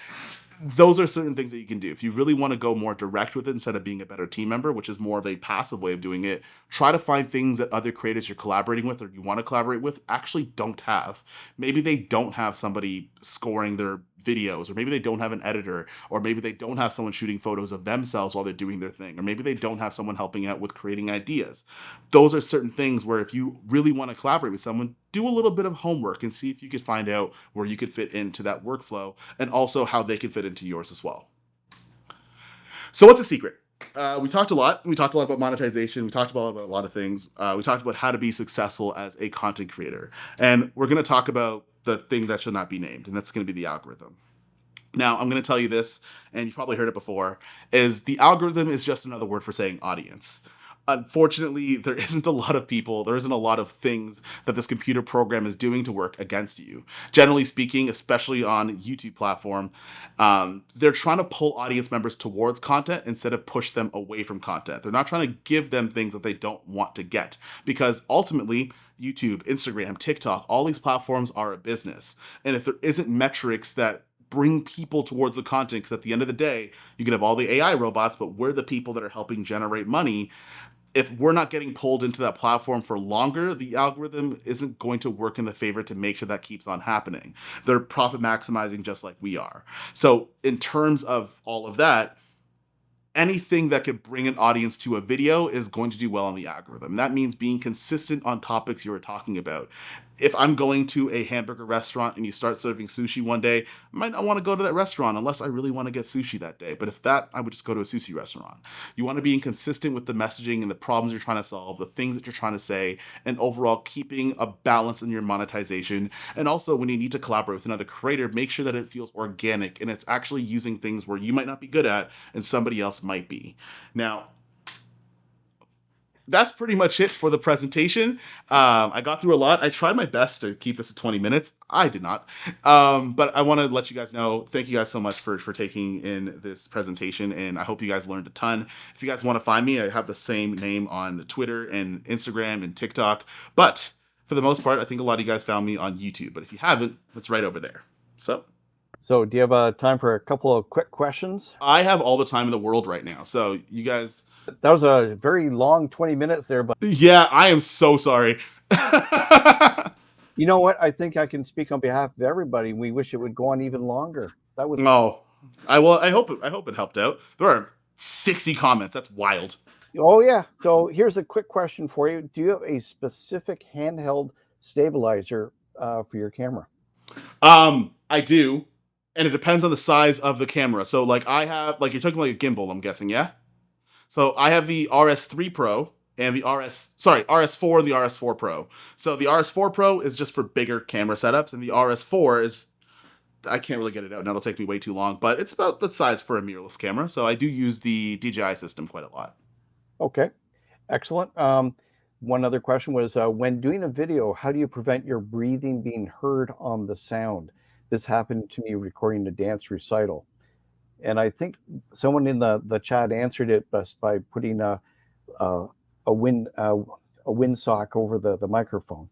those are certain things that you can do. If you really want to go more direct with it instead of being a better team member, which is more of a passive way of doing it, try to find things that other creators you're collaborating with or you want to collaborate with actually don't have. Maybe they don't have somebody scoring their videos, or maybe they don't have an editor, or maybe they don't have someone shooting photos of themselves while they're doing their thing, or maybe they don't have someone helping out with creating ideas. Those are certain things where if you really want to collaborate with someone, do a little bit of homework and see if you could find out where you could fit into that workflow and also how they could fit into yours as well. So what's a secret? We talked a lot. We talked a lot about monetization. We talked about a lot of things. We talked about how to be successful as a content creator. And we're going to talk about the thing that should not be named, and that's going to be the algorithm. Now, I'm going to tell you this, and you've probably heard it before, is the algorithm is just another word for saying audience. Unfortunately, there isn't a lot of people, there isn't a lot of things that this computer program is doing to work against you. Generally speaking, especially on YouTube platform, they're trying to pull audience members towards content instead of push them away from content. They're not trying to give them things that they don't want to get, because ultimately, YouTube, Instagram, TikTok, all these platforms are a business. And if there isn't metrics that bring people towards the content, because at the end of the day, you can have all the AI robots, but we're the people that are helping generate money. If we're not getting pulled into that platform for longer, the algorithm isn't going to work in the favor to make sure that keeps on happening. They're profit maximizing just like we are. So in terms of all of that, anything that could bring an audience to a video is going to do well on the algorithm. That means being consistent on topics you were talking about. If I'm going to a hamburger restaurant and you start serving sushi one day, I might not want to go to that restaurant unless I really want to get sushi that day. But if that, I would just go to a sushi restaurant. You want to be inconsistent with the messaging and the problems you're trying to solve, the things that you're trying to say, and overall keeping a balance in your monetization. And also, when you need to collaborate with another creator, make sure that it feels organic and it's actually using things where you might not be good at and somebody else might be. Now, that's pretty much it for the presentation. I got through a lot. I tried my best to keep this at 20 minutes. I did not. But I want to let you guys know, thank you guys so much for taking in this presentation, and I hope you guys learned a ton. If you guys want to find me, I have the same name on Twitter and Instagram and TikTok. But for the most part, I think a lot of you guys found me on YouTube. But if you haven't, it's right over there. So
do you have time for a couple of quick questions?
I have all the time in the world right now. So you guys...
That was a very long 20 minutes there, but
yeah, I am so sorry.
You know what? I think I can speak on behalf of everybody. We wish it would go on even longer. That was
I hope it helped out. There are 60 comments. That's wild.
Oh yeah. So here's a quick question for you. Do you have a specific handheld stabilizer for your camera?
I do, and it depends on the size of the camera. So like I have, like you're talking like a gimbal, I'm guessing, yeah? So I have the RS3 Pro and the RS4 and the RS4 Pro. So the RS4 Pro is just for bigger camera setups, and the RS4 is, I can't really get it out, and that'll take me way too long, but it's about the size for a mirrorless camera. So I do use the DJI system quite a lot.
Okay, excellent. One other question was, when doing a video, how do you prevent your breathing being heard on the sound? This happened to me recording a dance recital. And I think someone in the chat answered it best by putting a windsock over the microphone.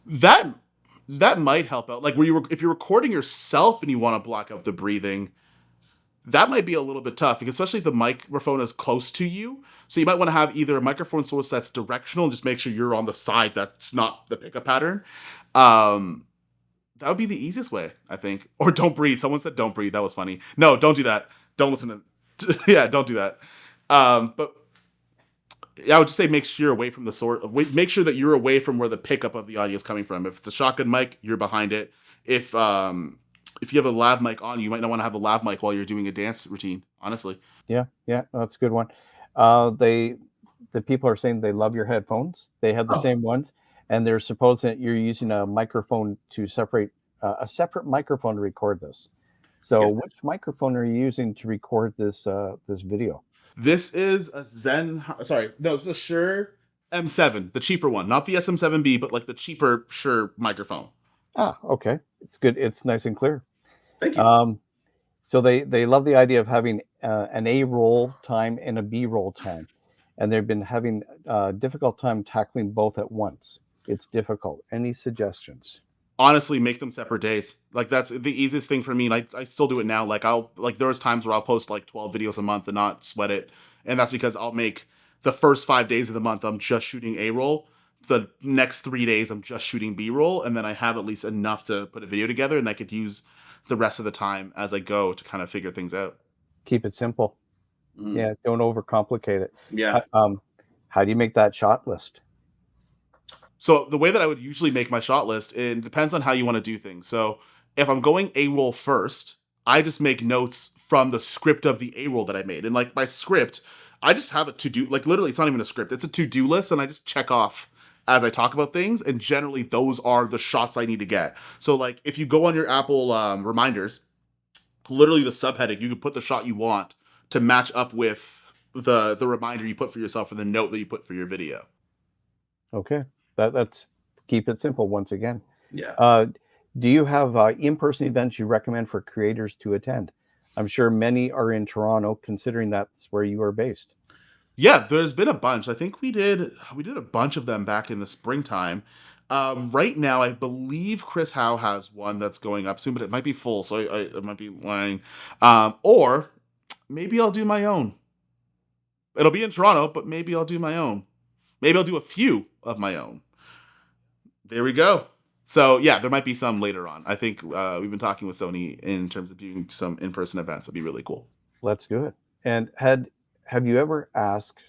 That might help out. Like if you're recording yourself and you want to block out the breathing, that might be a little bit tough, because especially if the microphone is close to you. So you might want to have either a microphone source that's directional and just make sure you're on the side that's not the pickup pattern. That would be the easiest way, I think. Or don't breathe. Someone said don't breathe. That was funny. No, don't do that. Don't listen to... yeah, don't do that. But I would just say make sure you're away from the make sure that you're away from where the pickup of the audio is coming from. If it's a shotgun mic, you're behind it. If you have a lav mic on, you might not want to have a lav mic while you're doing a dance routine, honestly.
Yeah, that's a good one. The people are saying they love your headphones. They have the same ones. And they're supposing that you're using a microphone to separate a separate microphone to record this. So yes. Which microphone are you using to record this video?
This is a it's a Shure M7, the cheaper one, not the SM7B, but like the cheaper Shure microphone.
Okay, it's good. It's nice and clear.
Thank you.
So they love the idea of having an A roll time and a B roll time, and they've been having a difficult time tackling both at once. It's difficult. Any suggestions?
Honestly, make them separate days. Like that's the easiest thing for me. Like I still do it now. Like there was times where I'll post like 12 videos a month and not sweat it. And that's because I'll make the first 5 days of the month, I'm just shooting A-roll. The next 3 days, I'm just shooting B-roll. And then I have at least enough to put a video together, and I could use the rest of the time as I go to kind of figure things out.
Keep it simple. Yeah. Don't overcomplicate it.
Yeah.
How do you make that shot list?
So the way that I would usually make my shot list, it depends on how you want to do things. So if I'm going A-roll first, I just make notes from the script of the A-roll that I made. And like my script, I just have a to-do, like literally it's not even a script. It's a to-do list, and I just check off as I talk about things. And generally those are the shots I need to get. So like if you go on your Apple reminders, literally the subheading, you can put the shot you want to match up with the reminder you put for yourself or the note that you put for your video.
Okay, that's keep it simple once again.
Yeah.
Do you have in-person events you recommend for creators to attend? I'm sure many are in Toronto, considering that's where you are based.
Yeah, there's been a bunch. I think we did a bunch of them back in the springtime. Right now, I believe Chris Howe has one that's going up soon, but it might be full, so I might be lying. Or maybe I'll do my own. It'll be in Toronto, but maybe I'll do my own. Maybe I'll do a few of my own. There we go. So yeah, there might be some later on. I think we've been talking with Sony in terms of doing some in-person events. It'd be really cool.
Let's do it. And have you ever asked?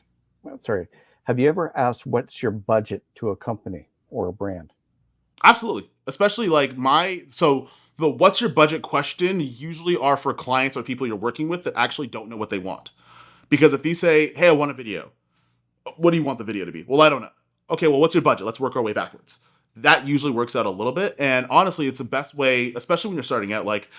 Sorry, have you ever asked what's your budget to a company or a brand?
Absolutely. Especially like the what's your budget question usually are for clients or people you're working with that actually don't know what they want. Because if you say, hey, I want a video, what do you want the video to be? Well, I don't know. Okay, well, what's your budget? Let's work our way backwards. That usually works out a little bit. And honestly, it's the best way, especially when you're starting out. Like,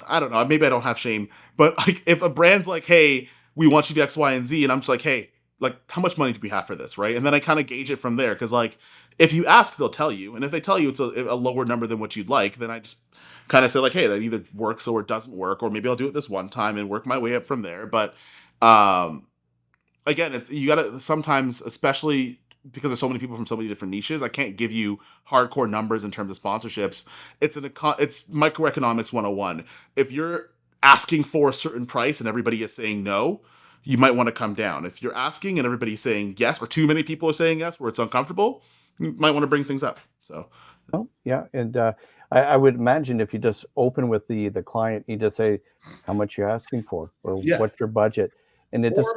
I don't know, maybe I don't have shame, but like if a brand's like, hey, we want you to X, Y, and Z, and I'm just like, hey, like, how much money do we have for this, right? And then I kind of gauge it from there, because like, if you ask, they'll tell you, and if they tell you it's a lower number than what you'd like, then I just kind of say like, hey, that either works or it doesn't work, or maybe I'll do it this one time and work my way up from there. But again, you gotta sometimes, especially because there's so many people from so many different niches, I can't give you hardcore numbers in terms of sponsorships. It's microeconomics 101. If you're asking for a certain price and everybody is saying no, you might want to come down. If you're asking and everybody's saying yes, or too many people are saying yes, where it's uncomfortable, you might want to bring things up. So,
Oh, yeah, and I would imagine if you just open with the client, you just say how much you're asking for, or
yeah.
what's your budget, and it just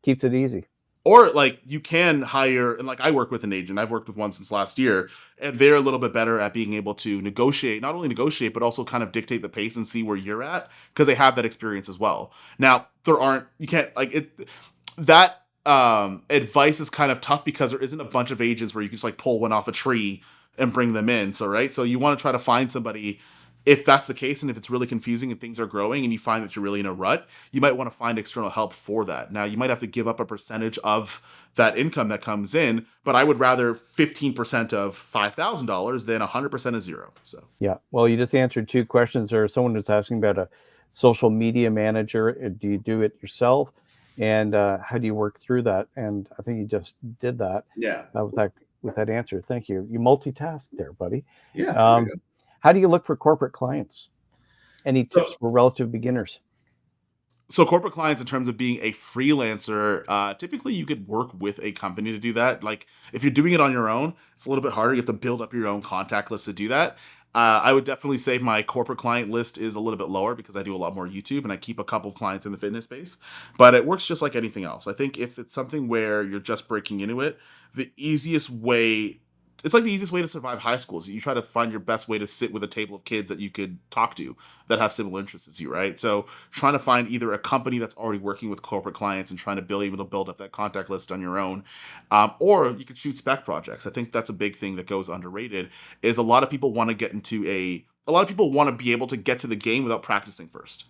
keeps it easy.
Or like you can hire, and like I work with an agent. I've worked with one since last year, and they're a little bit better at being able to negotiate, not only negotiate, but also kind of dictate the pace and see where you're at, because they have that experience as well. Now, you can't like it, that advice is kind of tough because there isn't a bunch of agents where you can just like pull one off a tree and bring them in. So, right. So you want to try to find somebody. If that's the case, and if it's really confusing and things are growing and you find that you're really in a rut, you might want to find external help for that. Now, you might have to give up a percentage of that income that comes in, but I would rather 15% of $5,000 than 100% of zero. So,
Yeah. Well, you just answered two questions there. Someone was asking about a social media manager. Do you do it yourself? And how do you work through that? And I think you just did that.
Yeah.
With that answer. Thank you. You multitasked there, buddy.
Yeah.
How do you look for corporate clients? Any tips for relative beginners?
So corporate clients, in terms of being a freelancer, typically you could work with a company to do that. Like if you're doing it on your own, it's a little bit harder. You have to build up your own contact list to do that. I would definitely say my corporate client list is a little bit lower because I do a lot more YouTube and I keep a couple of clients in the fitness space. But it works just like anything else. I think if it's something where you're just breaking into it, it's like the easiest way to survive high school is you try to find your best way to sit with a table of kids that you could talk to that have similar interests as you, right? So trying to find either a company that's already working with corporate clients and trying to be able to build up that contact list on your own, or you could shoot spec projects. I think that's a big thing that goes underrated is a lot of people want to be able to get to the game without practicing first,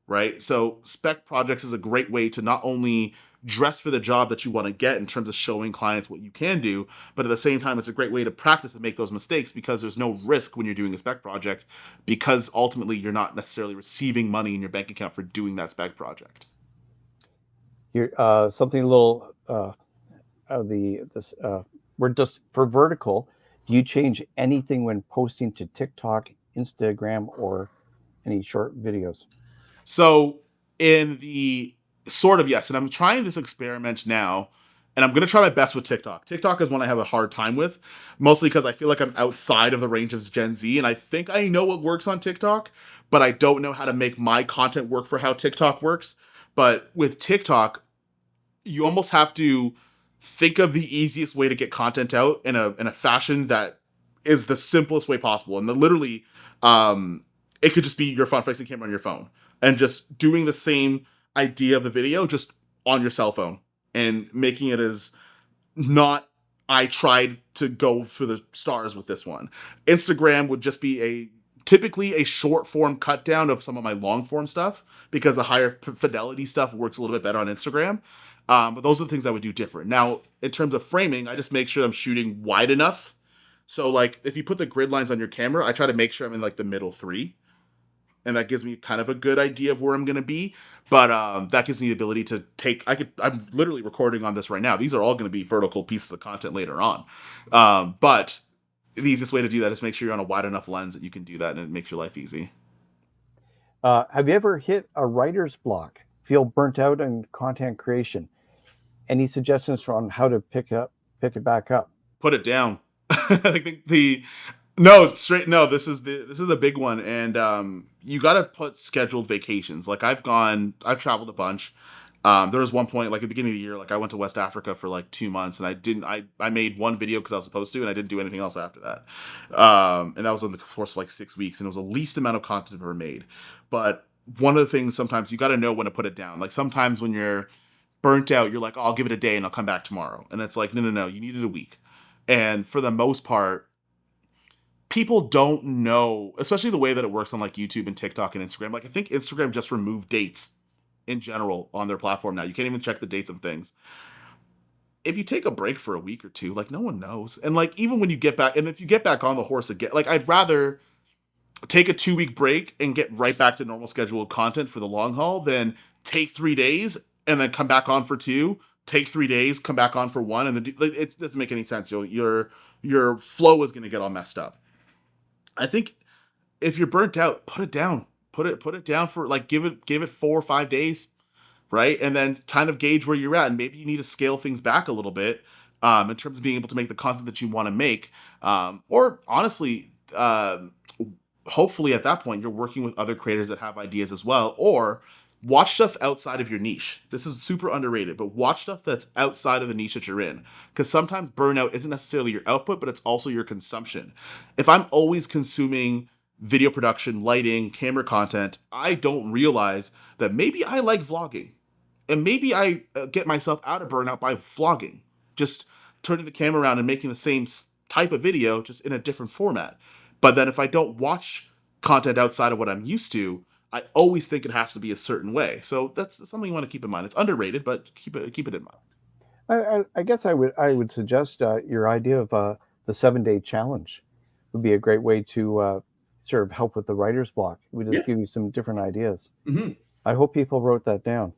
right? So spec projects is a great way to not only dress for the job that you want to get in terms of showing clients what you can do, but at the same time, it's a great way to practice and make those mistakes because there's no risk when you're doing a spec project because ultimately you're not necessarily receiving money in your bank account for doing that spec project.
You're something a little we're just for vertical. Do you change anything when posting to TikTok, Instagram, or any short videos?
So in the sort of, yes, and I'm trying this experiment now, and I'm going to try my best with TikTok. TikTok is one I have a hard time with, mostly because I feel like I'm outside of the range of Gen Z, and I think I know what works on TikTok, but I don't know how to make my content work for how TikTok works. But with TikTok, you almost have to think of the easiest way to get content out in a fashion that is the simplest way possible. And then literally, it could just be your front-facing camera on your phone and just doing the same idea of the video just on your cell phone and making it as not I tried to go for the stars with this one. Instagram would just be a typically a short form cut down of some of my long form stuff, because the higher fidelity stuff works a little bit better on Instagram. But those are the things I would do different. Now, in terms of framing, I just make sure I'm shooting wide enough. So like if you put the grid lines on your camera, I try to make sure I'm in like the middle three. And that gives me kind of a good idea of where I'm going to be. But that gives me the ability to I'm literally recording on this right now. These are all going to be vertical pieces of content later on. But the easiest way to do that is make sure you're on a wide enough lens that you can do that, and it makes your life easy.
Have you ever hit a writer's block? Feel burnt out in content creation? Any suggestions on how to pick it back up?
Put it down. I think this is the big one, and you got to put scheduled vacations. Like I've traveled a bunch. There was one point, like at the beginning of the year, like I went to West Africa for like 2 months, and I made one video because I was supposed to, and I didn't do anything else after that. And that was in the course of like 6 weeks, and it was the least amount of content I've ever made. But one of the things, sometimes you got to know when to put it down. Like sometimes when you're burnt out, you're like, oh, I'll give it a day and I'll come back tomorrow. And it's like, no, you needed a week. And for the most part, people don't know, especially the way that it works on like YouTube and TikTok and Instagram. Like I think Instagram just removed dates in general on their platform now. You can't even check the dates of things. If you take a break for a week or two, like no one knows. And like even when you get back, and if you get back on the horse again, like I'd rather take a 2-week break and get right back to normal scheduled content for the long haul than take 3 days and then come back on for 2, take 3 days, come back on for 1, and then it doesn't make any sense. Your flow is going to get all messed up. I think if you're burnt out, put it down. Put it down for like give it 4 or 5 days, right? And then kind of gauge where you're at, and maybe you need to scale things back a little bit in terms of being able to make the content that you want to make, or honestly. Hopefully at that point you're working with other creators that have ideas as well, or watch stuff outside of your niche. This is super underrated, but watch stuff that's outside of the niche that you're in, because sometimes burnout isn't necessarily your output, but it's also your consumption. If I'm always consuming video production, lighting, camera content, I don't realize that maybe I like vlogging, and maybe I get myself out of burnout by vlogging, just turning the camera around and making the same type of video just in a different format. But then if I don't watch content outside of what I'm used to, I always think it has to be a certain way. So that's something you want to keep in mind. It's underrated, but keep it in mind.
I guess I would suggest your idea of the 7-day challenge would be a great way to sort of help with the writer's block. We just give you some different ideas.
Mm-hmm.
I hope people wrote that down.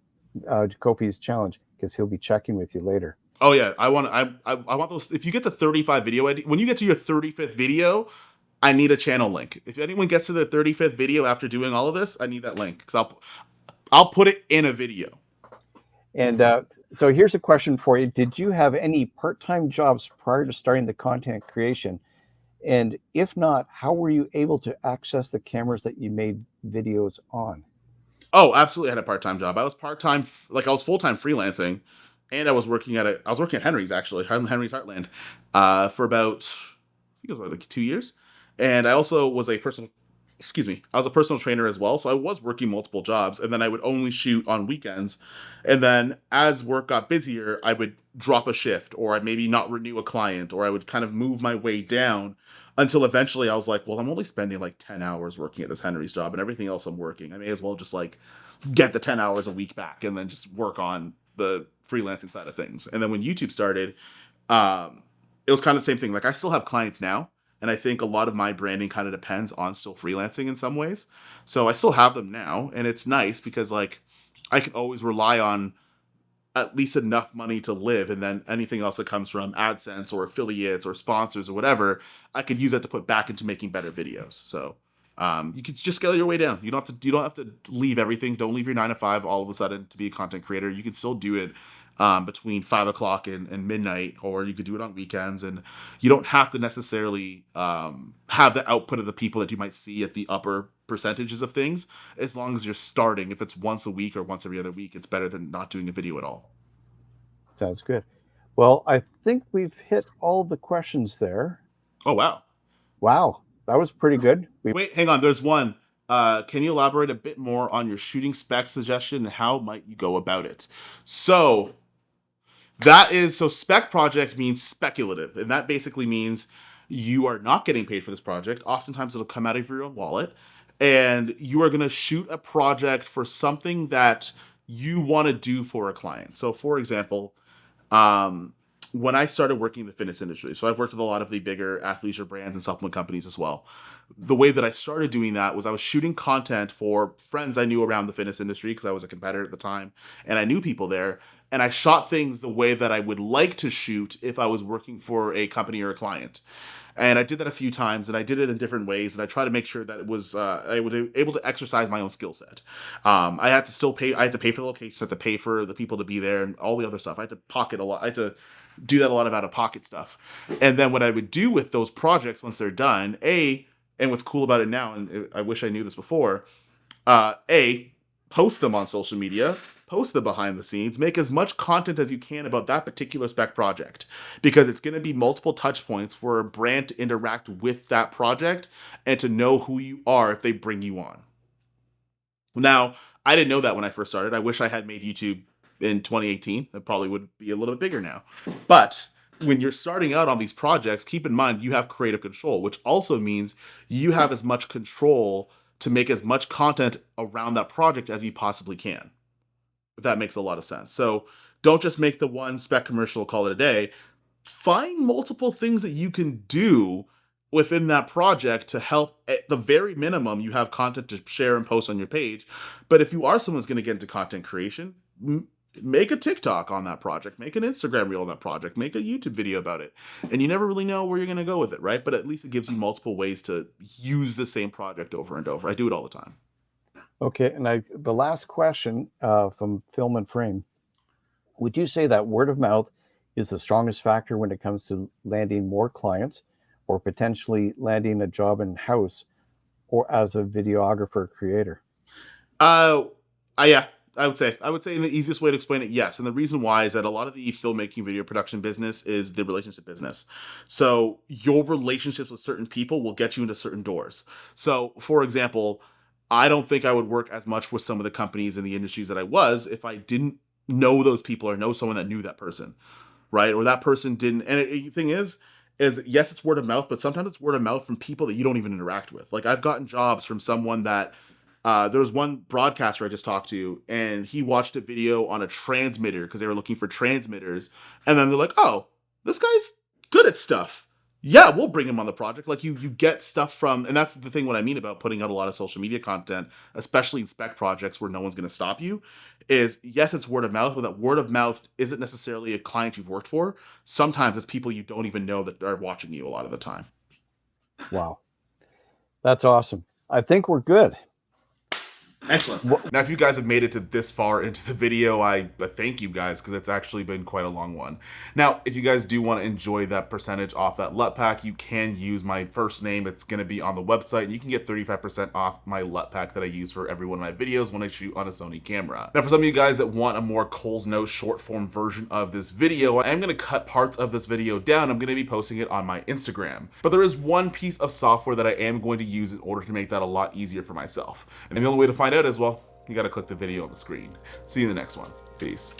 Kofi's challenge, because he'll be checking with you later.
Oh yeah, I want those. If you get to 35 video, when you get to your 35th video, I need a channel link. If anyone gets to the 35th video after doing all of this, I need that link, because I'll put it in a video.
And so here's a question for you. Did you have any part-time jobs prior to starting the content creation? And if not, how were you able to access the cameras that you made videos on?
Oh, absolutely. I had a part-time job. I was part-time, like I was full-time freelancing, and I was working at Henry's, actually, Henry's Heartland, for about, I think it was about like 2 years. And I also was I was a personal trainer as well. So I was working multiple jobs, and then I would only shoot on weekends. And then as work got busier, I would drop a shift, or I'd maybe not renew a client, or I would kind of move my way down until eventually I was like, well, I'm only spending like 10 hours working at this Henry's job, and everything else I'm working. I may as well just like get the 10 hours a week back and then just work on the freelancing side of things. And then when YouTube started, it was kind of the same thing. Like I still have clients now, and I think a lot of my branding kind of depends on still freelancing in some ways. So I still have them now, and it's nice because like I can always rely on at least enough money to live, and then anything else that comes from AdSense or affiliates or sponsors or whatever, I could use that to put back into making better videos. So you could just scale your way down. You don't have to leave everything. Don't leave your 9 to 5 all of a sudden to be a content creator. You can still do it between 5 o'clock and midnight, or you could do it on weekends, and you don't have to necessarily have the output of the people that you might see at the upper percentages of things. As long as you're starting, if it's once a week or once every other week, it's better than not doing a video at all.
Sounds good. Well, I think we've hit all the questions there.
Oh,
wow, that was pretty good.
Wait, hang on, there's one. Can you elaborate a bit more on your shooting spec suggestion, and how might you go about it? So spec project means speculative, and that basically means you are not getting paid for this project. Oftentimes it'll come out of your own wallet, and you are going to shoot a project for something that you want to do for a client. So for example, when I started working in the fitness industry, so I've worked with a lot of the bigger athleisure brands and supplement companies as well. The way that I started doing that was I was shooting content for friends I knew around the fitness industry because I was a competitor at the time and I knew people there. And I shot things the way that I would like to shoot if I was working for a company or a client. And I did that a few times, and I did it in different ways. And I try to make sure that it was I was able to exercise my own skill set. I had to still pay. I had to pay for the location. I had to pay for the people to be there, and all the other stuff. I had to pocket a lot. I had to do that a lot of out of pocket stuff. And then what I would do with those projects once they're done, and what's cool about it now, and I wish I knew this before, post them on social media, post the behind the scenes, make as much content as you can about that particular spec project, because it's going to be multiple touch points for a brand to interact with that project and to know who you are if they bring you on. Now, I didn't know that when I first started. I wish I had made YouTube in 2018. It probably would be a little bit bigger now. But when you're starting out on these projects, keep in mind you have creative control, which also means you have as much control to make as much content around that project as you possibly can. If that makes a lot of sense. So don't just make the one spec commercial, call it a day. Find multiple things that you can do within that project to help. At the very minimum, you have content to share and post on your page. But if you are someone who's going to get into content creation, make a TikTok on that project, make an Instagram reel on that project, make a YouTube video about it. And you never really know where you're going to go with it, right? But at least it gives you multiple ways to use the same project over and over. I do it all the time.
Okay, and the last question from Film and Frame. Would you say that word of mouth is the strongest factor when it comes to landing more clients or potentially landing a job in-house or as a videographer creator?
Yeah, I would say the easiest way to explain it, yes. And the reason why is that a lot of the filmmaking video production business is the relationship business. So your relationships with certain people will get you into certain doors. So for example, I don't think I would work as much with some of the companies in the industries that I was if I didn't know those people or know someone that knew that person, right? Or that person didn't. And the thing is yes, it's word of mouth, but sometimes it's word of mouth from people that you don't even interact with. Like I've gotten jobs from someone that there was one broadcaster I just talked to, and he watched a video on a transmitter because they were looking for transmitters. And then they're like, oh, this guy's good at stuff. Yeah, we'll bring him on the project. Like you get stuff from, and that's the thing what I mean about putting out a lot of social media content, especially in spec projects where no one's going to stop you, is yes, it's word of mouth, but that word of mouth isn't necessarily a client you've worked for. Sometimes it's people you don't even know that are watching you a lot of the time.
Wow. That's awesome. I think we're good.
Excellent. Now, if you guys have made it to this far into the video, I thank you guys because it's actually been quite a long one. Now, if you guys do want to enjoy that percentage off that LUT pack, you can use my first name. It's going to be on the website, and you can get 35% off my LUT pack that I use for every one of my videos when I shoot on a Sony camera. Now, for some of you guys that want a more Cole's Notes short form version of this video, I am going to cut parts of this video down. I'm going to be posting it on my Instagram. But there is one piece of software that I am going to use in order to make that a lot easier for myself. And the only way to find out is, well, you got to click the video on the screen. See you in the next one. Peace.